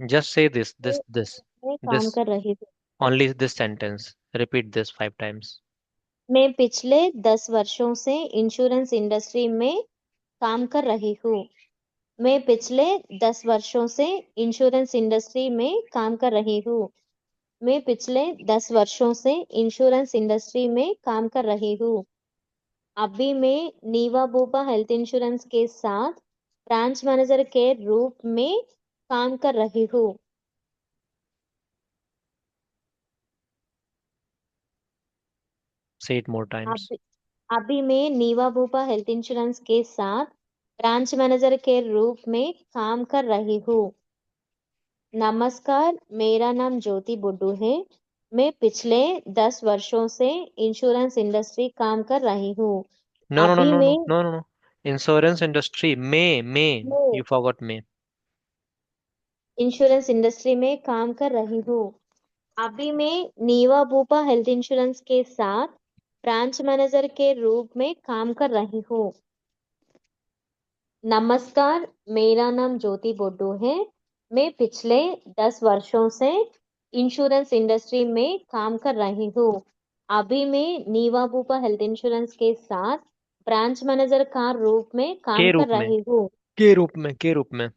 Just say मैं काम this, कर रही हूँ. only this sentence. Repeat this 5 times. मैं पिछले 10 वर्षों से इंश्योरेंस इंडस्ट्री में काम कर रही हूँ. मैं पिछले 10 वर्षों से इंश्योरेंस इंडस्ट्री में काम कर रही हूँ। मैं पिछले 10 वर्षों से इंश्योरेंस इंडस्ट्री में काम कर रही हूँ। अभी मैं नीवा बोपा हेल्थ इंश्योरेंस के साथ ब्रांच मैनेजर के रूप में काम कर रही हूँ। Say it more times. अभी अभी मैं नीवा बोपा हेल्थ इंश्योरेंस के साथ ब्रांच मैनेजर के रूप में काम कर रही हूँ। नमस्कार, मेरा नाम ज्योति बुड्डू है। मैं पिछले 10 वर्षों से इंश्योरेंस इंडस्ट्री काम कर रही हूँ। No, no, no, अभी no, मैं no, no, no, no. Insurance industry. May. मैं You forgot May. Insurance industry में काम कर रही हूँ। अभी मैं नीवा बूपा हेल्थ इंश्योरेंस के साथ ब्रांच मैनेजर के रूप में काम कर रही हूँ। नमस्कार, मेरा नाम ज्योति बोड्डू है। मैं पिछले 10 वर्षों से इंश्योरेंस इंडस्ट्री में काम कर रही हूँ। अभी मैं नीवा बूपा हेल्थ इंश्योरेंस के साथ ब्रांच मैनेजर का रूप में काम के कर रूप में, रही हूँ। के रूप में.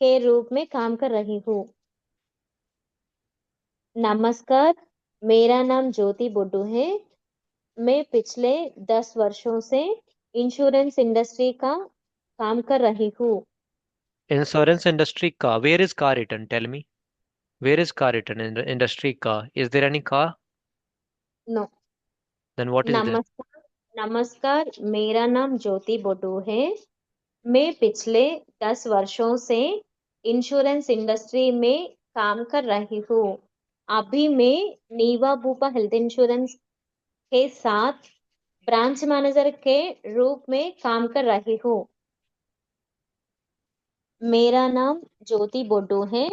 के रूप में काम कर रही हूँ। नमस्कार, मेरा नाम ज्योति बोड्डू है। मैं पिछले 10 वर्षों से इंश्योरेंस इंडस्ट्री का काम कर रही हूँ। Insurance industry ka. Where is car written? Tell me. Where is car written in the industry ka? Is there any car? No. Then what is there? नमस्कार, नमस्कार, मेरा नाम ज्योति बोडू है। मैं पिछले 10 वर्षों से इंश्योरेंस इंडस्ट्री में काम कर रही हूँ। अभी मैं नीवा बूपा हेल्थ इंश्योरेंस के साथ ब्रांच मैनेजर के रूप में काम कर रही हूँ। मेरा नाम ज्योति बोडो है।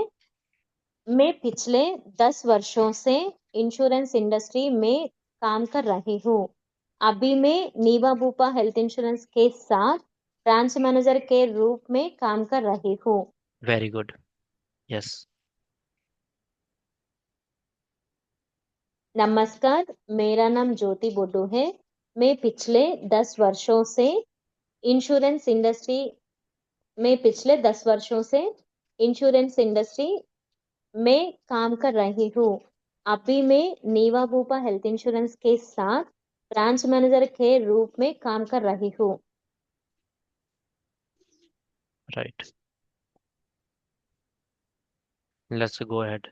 मैं पिछले 10 वर्षों से इंश्योरेंस इंडस्ट्री में काम कर रही हूँ। अभी मैं नीवा बूपा हेल्थ इंश्योरेंस के साथ ब्रांच मैनेजर के रूप में काम कर रही हूँ। Very good. Yes. नमस्कार, मेरा नाम ज्योति बोडो है। मैं पिछले 10 वर्षों से इंश्योरेंस इंडस्ट्री में पिछले 10 वर्षों से इंश्योरेंस इंडस्ट्री में काम कर रही हूँ। अभी मैं नीवा बूपा हेल्थ इंश्योरेंस के साथ ब्रांच मैनेजर के रूप में काम कर रही हूँ। Right. Let's go ahead.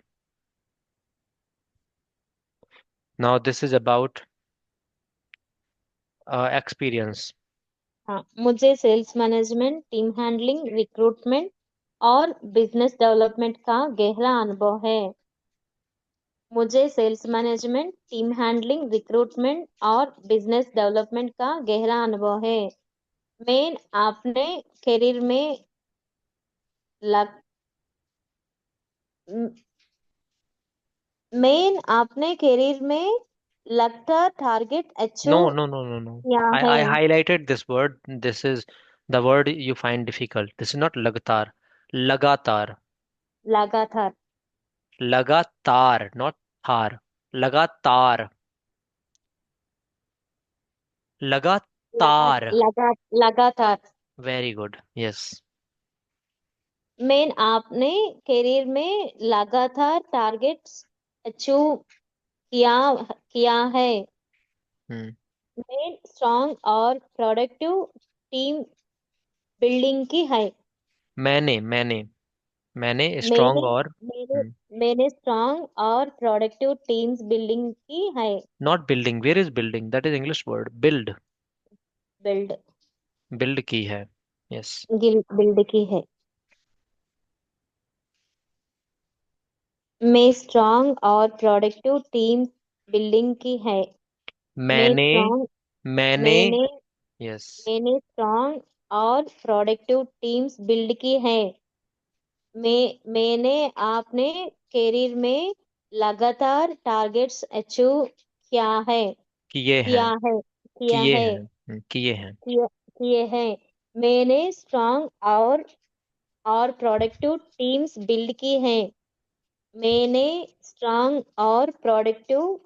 Now this is about experience. हाँ, मुझे sales management, team handling, recruitment और बिजनेस डेवलपमेंट का गहरा अनुभव है। मुझे sales management, team handling, recruitment और बिजनेस डेवलपमेंट का गहरा अनुभव है। मैं अपने करियर में लग मैं अपने करियर में लगता target achieve No, no, no, no, no. किया है। I highlighted this word. This is the word you find difficult. This is not लगातार. लगातार. लगातार लगातार, not थार. लगातार. लगा लगातार. लगा लगातार Very good. Yes. मैं अपने करियर में लगातार टारगेट्स अचीव किया किया है। Hmm. मैं स्ट्रॉन्ग और प्रोडक्टिव टीम बिल्डिंग की है। मैंने मैंने स्ट्रांग और मैंने मैंने स्ट्रॉन्ग और प्रोडक्टिव टीम्स बिल्डिंग की है। Not building. Where is building? That is English word. Build. Build build की है. यस. बिल्ड की है। मैं स्ट्रॉन्ग और प्रोडक्टिव टीम्स बिल्डिंग की है। मैं मैंने स्ट्रॉन्ग मैंने मैंने यस. मैंने स्ट्रॉन्ग और प्रोडक्टिव टीम्स बिल्ड की है। मैंने अपने करियर में लगातार टारगेट्स अचीव किया है किए हैं. किया है किया किए है हैं. किए हैं. किए किए हैं। मैंने स्ट्रॉन्ग और प्रोडक्टिव टीम्स बिल्ड की हैं। मैंने स्ट्रॉन्ग और प्रोडक्टिव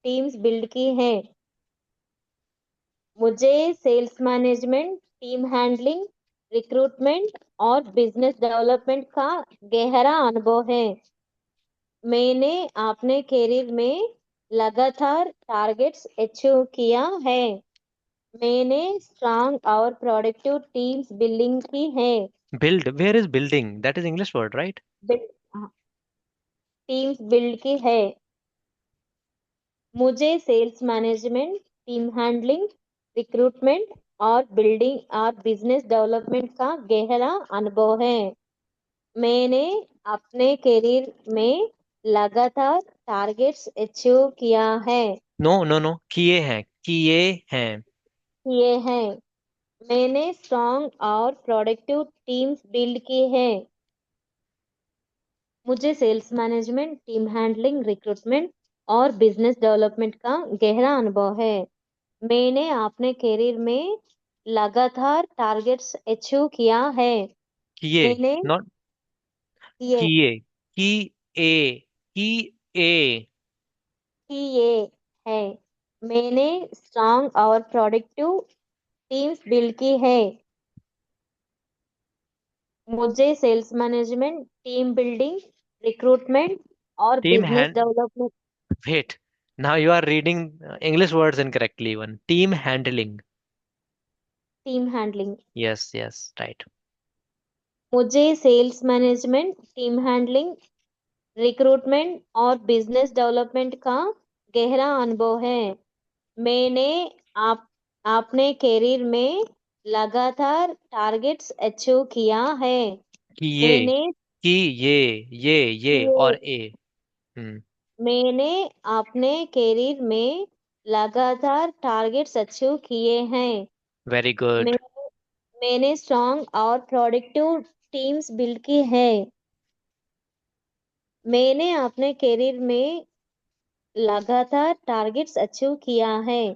टीम्स बिल्ड की हैं। मुझे sales management, team handling, recruitment और बिजनेस डेवलपमेंट का गहरा अनुभव है। मैंने अपने करियर में लगातार टारगेट्स अचीव किया है। मैंने स्ट्रांग और प्रोडक्टिव टीम्स बिल्डिंग की है। Build, where is building? That is English word, right? Teams build की है। मुझे sales management, team handling, recruitment और बिल्डिंग और बिजनेस डेवलपमेंट का गहरा अनुभव है। मैंने अपने करियर में लगातार टारगेट्स अचीव किया है नो नो नो, किए हैं, किए हैं। किए हैं। मैंने स्ट्रॉन्ग और प्रोडक्टिव टीम्स बिल्ड की है। मुझे sales management, team handling, recruitment और बिजनेस डेवलपमेंट का गहरा अनुभव है। मैंने अपने करियर में लगातार टारगेट्स अचीव किया है। किए, मैंने नॉट किए किए, की ए, की ए। किए है। मैंने स्ट्रॉन्ग और प्रोडक्टिव टीम्स बिल्ड की है। मुझे sales management, team building, recruitment और team business hand development. Wait, now you are reading English words incorrectly even. Team handling. Team handling. Yes, yes, right. मुझे sales management, team handling, recruitment और business development का गहरा अनुभव है। मैंने आप अपने करियर में लगातार टारगेट्स अचीव किया है। कि मैंने कि ये किए और ए। हम्म। मैंने अपने करियर में लगातार टारगेट्स अचीव किए हैं। वेरी मैं, गुड। मैंने स्ट्रॉन्ग और प्रोडक्टिव टीम्स बिल्ड की है। मैंने अपने करियर में लगातार टारगेट्स अचीव किया है।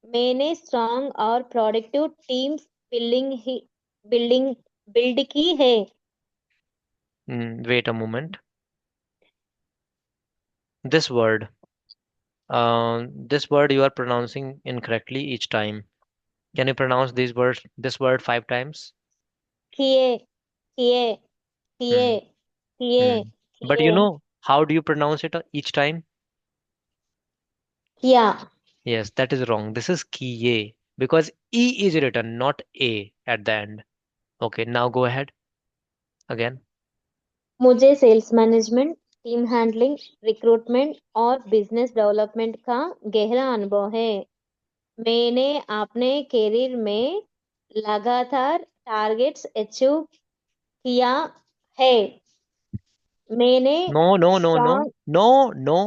मैंने स्ट्रॉन्ग और प्रोडक्टिव टीम्स बिल्डिंग बिल्ड की है। Wait a moment. This word, this word you are pronouncing incorrectly each time. Can you pronounce this word 5 times? किए किए किए Hmm. किए Hmm. But you किए know how do you pronounce it each time? किया। Yes, that is wrong. This is kiye because e is written, not a at the end. Okay, now go ahead again. मुझे sales management, team handling, recruitment और business development का गहरा अनुभव है। मैंने अपने career में लगातार टारगेट्स अचीव किया है। मैंने No, no, no, no, strong no, no.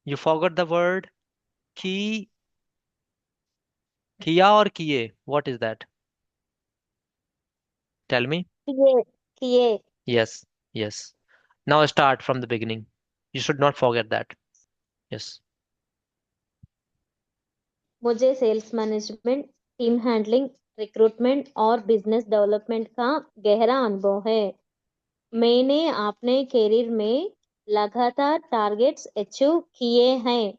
You forgot the word ki, kiya or kiye. What is that? Tell me. किए किए। Yes, yes. Now start from the beginning. You should not forget that. Yes. मुझे sales management, team handling, recruitment और business development का गहरा अनुभव है। मैंने अपने करियर में लगातार टारगेट्स अचीव किए हैं।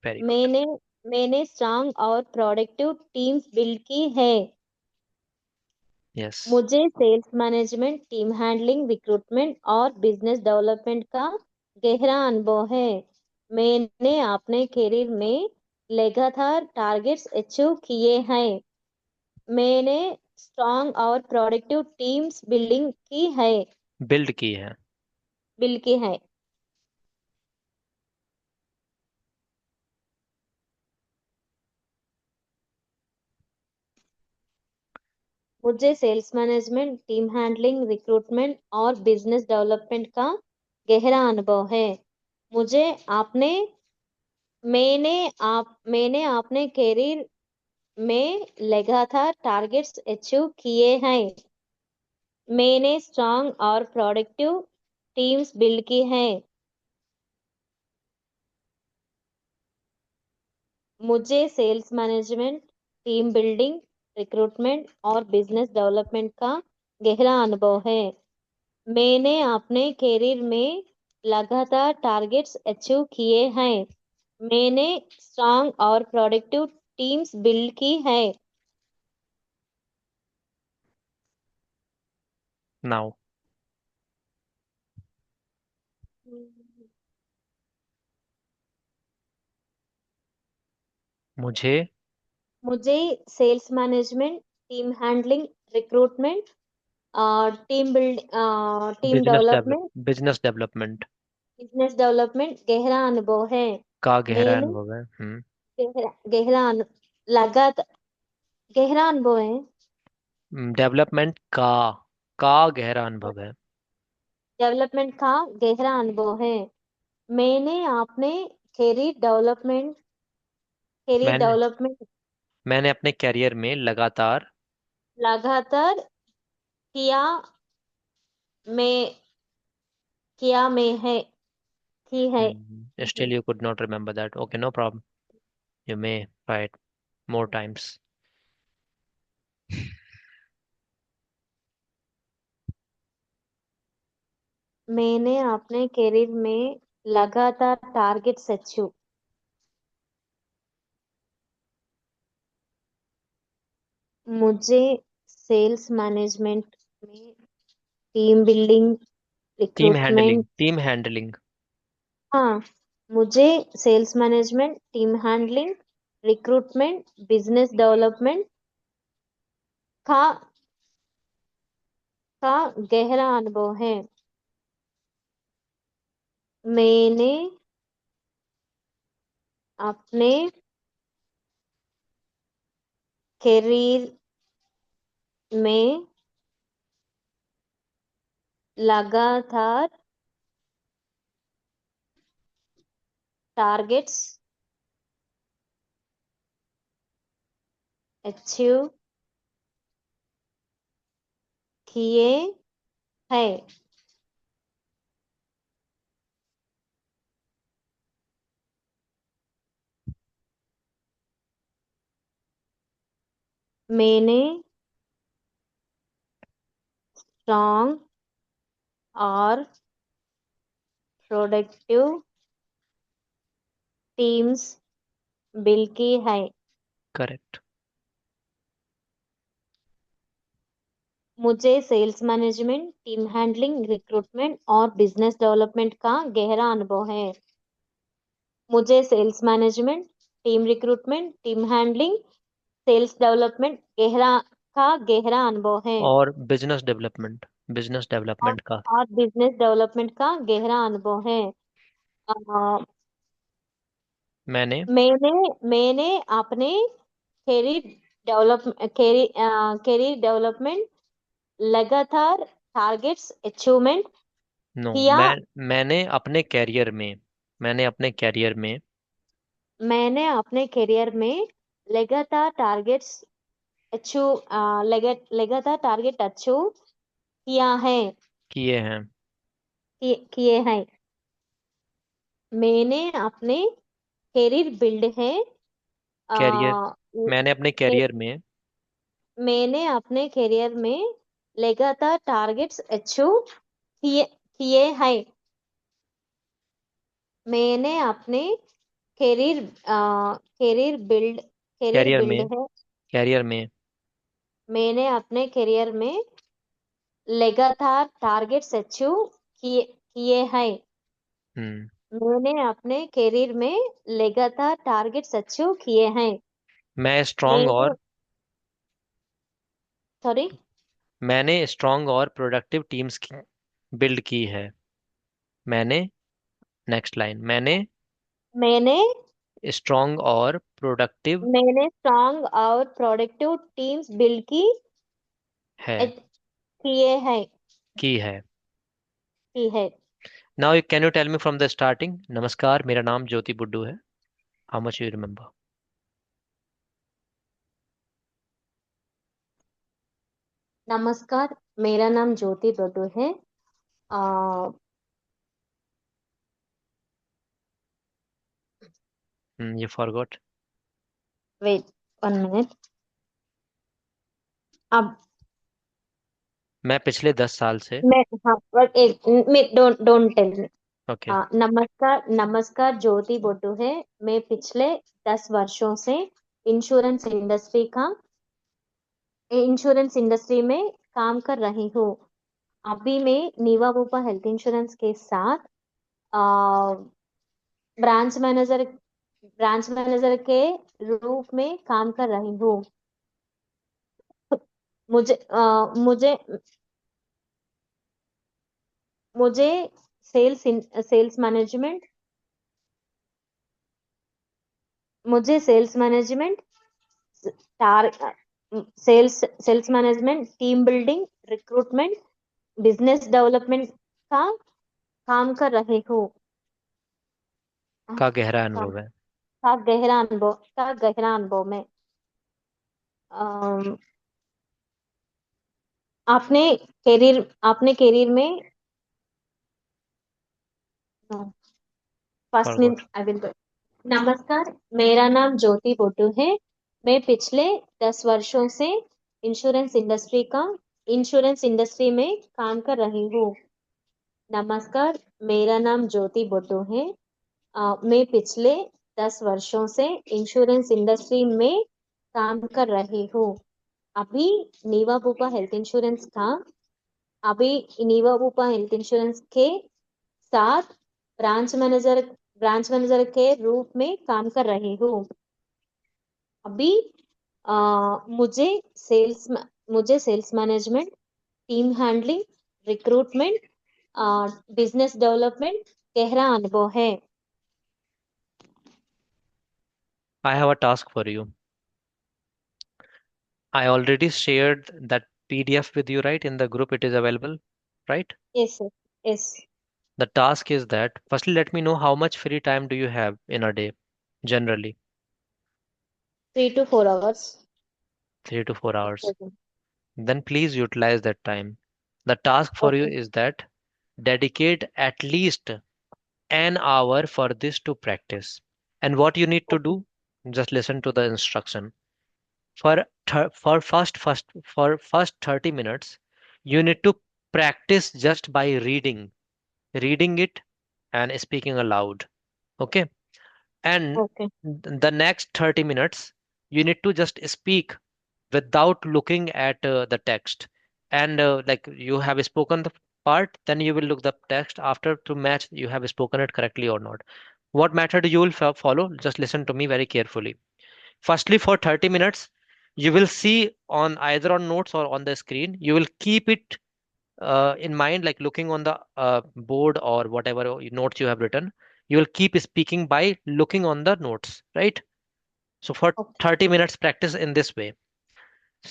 Very good. मैंने मैंने स्ट्रांग और प्रोडक्टिव टीम्स बिल्ड की है। Yes. मुझे sales management, team handling, recruitment और बिजनेस डेवलपमेंट का गहरा अनुभव है। मैंने अपने करियर में लगातार टारगेट्स अचीव किए हैं। मैंने स्ट्रांग और प्रोडक्टिव टीम्स बिल्डिंग की है Build की है. बिल्ड की है। मुझे sales management, team handling, recruitment और बिजनेस डेवलपमेंट का गहरा अनुभव है। मुझे आपने मैंने अपने करियर में लगातार टारगेट्स अचीव किए हैं। मैंने स्ट्रांग और प्रोडक्टिव टीम्स बिल्ड की हैं। मुझे sales management, team building, recruitment और बिजनेस डेवलपमेंट का गहरा अनुभव है। मैंने अपने करियर में लगातार टारगेट्स अचीव किए हैं। मैंने स्ट्रांग और प्रोडक्टिव टीम्स बिल्ड की है। नाउ। मुझे मुझे sales management, team handling, recruitment, team development, business development business development गहरा अनुभव है। का गहरा मैंने अनुभव है। लगातार गहरा अनुभव है। डेवलपमेंट का गहरा अनुभव है। डेवलपमेंट का गहरा अनुभव है। मैंने अपने कैरियर डेवलपमेंट कैरियर मैंने डेवलपमेंट मैंने अपने करियर में लगातार। लगातार किया में किया में है की है। Still you could not remember that, okay, no problem, you may try it more times. मैंने अपने कैरियर में लगातार टारगेट्स अचीव। मुझे सेल्स मैनेजमेंट में team building, recruitment. Team handling. हाँ, मुझे sales management, team handling, recruitment, business development का का गहरा अनुभव है। मैंने अपने कैरियर में लगातार टारगेट्स अचीव किए हैं। मैंने स्ट्रॉन्ग और प्रोडक्टिव टीम्स बिल्ड की है। करेक्ट। मुझे sales management, team handling, recruitment और बिजनेस डेवलपमेंट का गहरा अनुभव है। मुझे sales management, team recruitment, team handling, sales development गहरा अनुभव है। बिजनेस और, डेवलपमेंट का। और बिजनेस डेवलपमेंट का गहरा अनुभव है। अ, मैंने मैंने मैंने अपने कैरियर कैरियर डेवलपमेंट लगातार टारगेट्स अचीवमेंट नो किया। मैंने अपने कैरियर में मैंने अपने कैरियर में मैंने अपने करियर में लगातार टारगेट्स अचीव लगातार टारगेट अचीव किया है किए हैं। किए हैं। मैंने अपने करियर बिल्ड है। आ, कैरियर मैंने अपने मे- कैरियर में मैंने अपने करियर में लगातार टारगेट्स अचीव किए किए हैं। मैंने अपने career career build career career build में है। कैरियर में मैंने अपने करियर में लगातार टारगेट्स अचीव किए किए हैं। हम्म मैंने अपने करियर में लगातार टारगेट्स अचीव किए हैं। मैं स्ट्रांग मैंने और सॉरी मैंने स्ट्रांग और प्रोडक्टिव टीम्स बिल्ड की है। मैंने नेक्स्ट लाइन, मैंने मैंने स्ट्रांग और प्रोडक्टिव मैंने स्ट्रांग और प्रोडक्टिव टीम्स बिल्ड है किए हैं की है। की है। Now can you tell me from the starting? नमस्कार, मेरा नाम ज्योति बुड्डू है। How much you remember? नमस्कार, मेरा नाम ज्योति बडू है। Ah, you forgot. Wait 1 minute. अब मैं पिछले 10 साल से। मैं हाँ बट एक डोंट डोंट टेल। ओके। नमस्कार नमस्कार, ज्योति बोटू है। मैं पिछले 10 वर्षों से इंश्योरेंस इंडस्ट्री का इंश्योरेंस इंडस्ट्री में काम कर रही हूँ। अभी मैं नीवा बुपा हेल्थ इंश्योरेंस के साथ ब्रांच मैनेजर ब्रांच मैनेजर के रूप में काम कर रही हूँ। मुझे मुझे मुझे सेल्स मैनेजमेंट मुझे टार sales management, team building, recruitment, business development का काम कर रही हूँ। का गहरा का, अनुभव है। का गहरा अनुभव में अम, आपने करियर में for first what? I will. नमस्कार, मेरा नाम ज्योति बोटू है। मैं पिछले 10 वर्षों से इंश्योरेंस इंडस्ट्री में काम कर रही हूँ। नमस्कार, मेरा नाम ज्योति बोटू है। मैं पिछले 10 वर्षों से इंश्योरेंस इंडस्ट्री में काम कर रही हूँ। अभी नीवा बुपा हेल्थ इंश्योरेंस का अभी नीवा बुपा हेल्थ इंश्योरेंस के साथ ब्रांच मैनेजर ब्रांच मैनेजर के रूप में काम कर रही हूँ। अभी मुझे सेल्स मुझे sales management, team handling, recruitment, business development गहरा अनुभव है। I have a task for you. I already shared that PDF with you, right? In the group, it is available, right? Yes sir, yes. The task is that firstly, let me know how much free time do you have in a day, generally, 3 to 4 hours। 3 to 4 hours. Then please utilize that time. The task for you okay, is that dedicate at least an hour for this to practice. And what you need to okay, do, just listen to the instruction. For first 30 minutes, you need to practice just by reading it and speaking aloud. Okay? And okay, the next 30 minutes, you need to just speak without looking at the text. And like you have spoken the part, then you will look the text after to match you have spoken it correctly or not. What method you will follow? Just listen to me very carefully. Firstly, for 30 minutes, you will see on either on notes or on the screen, you will keep it in mind, like looking on the board or whatever notes you have written. You will keep speaking by looking on the notes, right? So for okay, 30 minutes, practice in this way.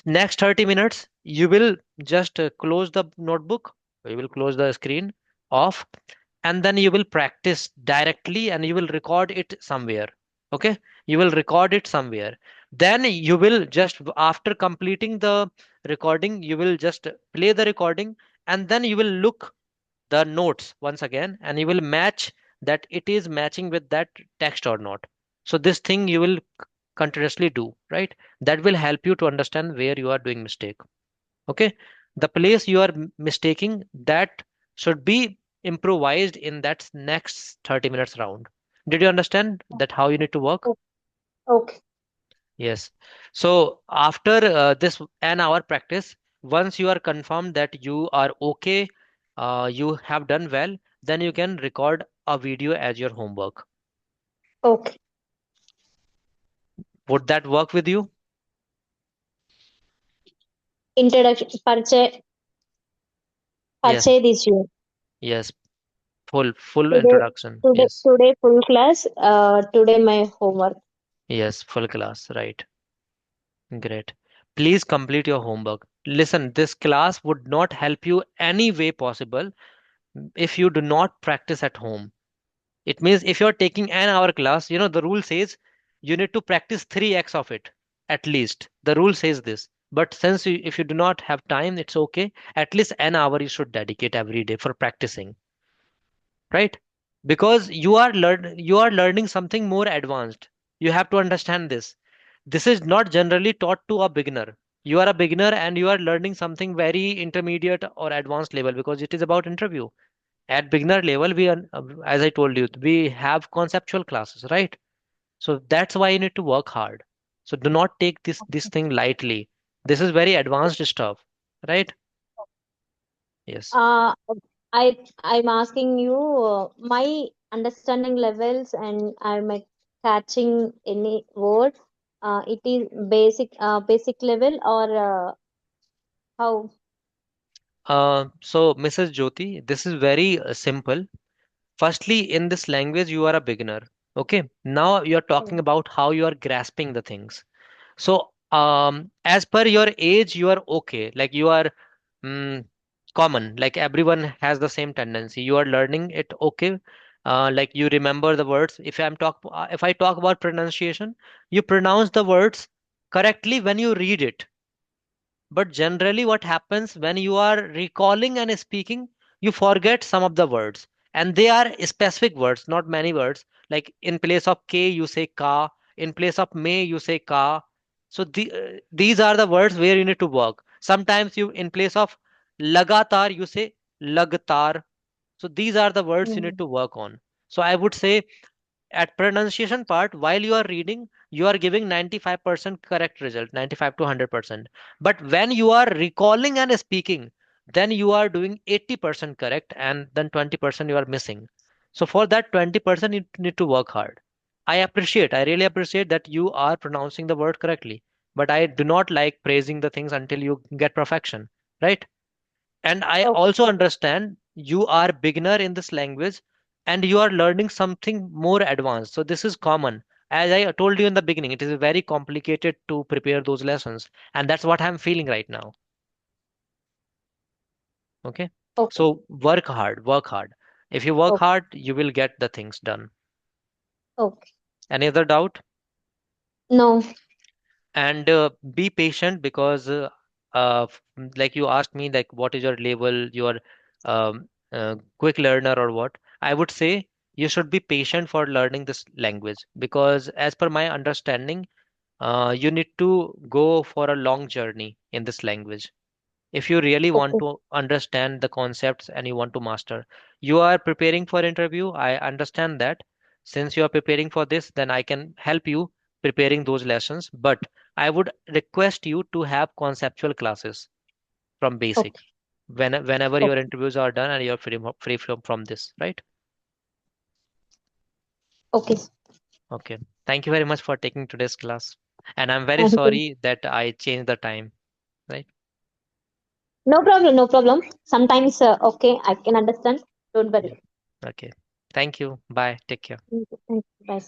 Next 30 minutes, you will just close the notebook, you will close the screen off, and then you will practice directly and you will record it somewhere. Okay? You will record it somewhere. Then you will just, after completing the recording, you will just play the recording and then you will look the notes once again and you will match that it is matching with that text or not. So this thing you will continuously do, right? That will help you to understand where you are doing mistake. Okay? The place you are mistaking, that should be improvised in that next 30 minutes round. Did you understand that how you need to work? Okay, Yes. So after this an hour practice, once you are confirmed that you are okay, you have done well, then you can record a video as your homework. Okay. Would that work with you? Introduction, Yes, परिचय दीजिए। yes. Full today introduction. Today Yes, today full class, today my homework. yes, full class. Right. Great. Please complete your homework. Listen, this class would not help you any way possible if you do not practice at home. It means if you're taking an hour class, the rule says you need to practice 3x of it at least. The rule says this. But since if you do not have time, it's okay. At least an hour you should dedicate every day for practicing, right? Because you are learning something more advanced. You have to understand this. This is not generally taught to a beginner. You are a beginner and you are learning something very intermediate or advanced level because it is about interview. At beginner level, as I told you, we have conceptual classes, right? So that's why you need to work hard. So do not take this thing lightly. This is very advanced stuff, right? Yes. Uh, I'm asking you my understanding levels, and I'm catching any word. It is basic level, or how? So Mrs. Jyoti, this is very simple. Firstly, in this language, you are a beginner. Okay. Now you're talking about how you are grasping the things. So, as per your age, you are okay. Like you are mm, common. Like everyone has the same tendency. You are learning it okay. Like you remember the words. If I talk about pronunciation, you pronounce the words correctly when you read it. But generally, what happens when you are recalling and speaking, you forget some of the words. And they are specific words, not many words. Like in place of K, you say ka. In place of may, you say ka. So these are the words where you need to work. Sometimes in place of lagatar, you say lagtar. So these are the words you need Mm. to work on. So I would say at pronunciation part, while you are reading, you are giving 95% correct result, 95 to 100%. But when you are recalling and speaking, then you are doing 80% correct, and then 20% you are missing. So for that 20% you need to work hard. I really appreciate that you are pronouncing the word correctly, but I do not like praising the things until you get perfection, right? And I Okay. also understand you are beginner in this language and you are learning something more advanced. So this is common. As I told you in the beginning, it is very complicated to prepare those lessons. And that's what I'm feeling right now. Okay. Okay. So work hard, work hard. If you work Okay. hard, you will get the things done. Okay. Any other doubt? No. And be patient because like you asked me, like what is your level, your quick learner or what. I would say you should be patient for learning this language because as per my understanding, you need to go for a long journey in this language if you really want Okay. to understand the concepts and you want to master. You are preparing for interview, I understand that. Since you are preparing for this, then I can help you preparing those lessons, but I would request you to have conceptual classes from basic Okay. whenever your Okay. interviews are done and you're free from this, right? Okay. Okay, thank you very much for taking today's class, and I'm very Thank you. sorry that I changed the time, right? No problem. No problem. Sometimes, okay, I can understand. Don't Yeah. worry. Okay, thank you, bye, take care. Thank you. Thank you. Bye.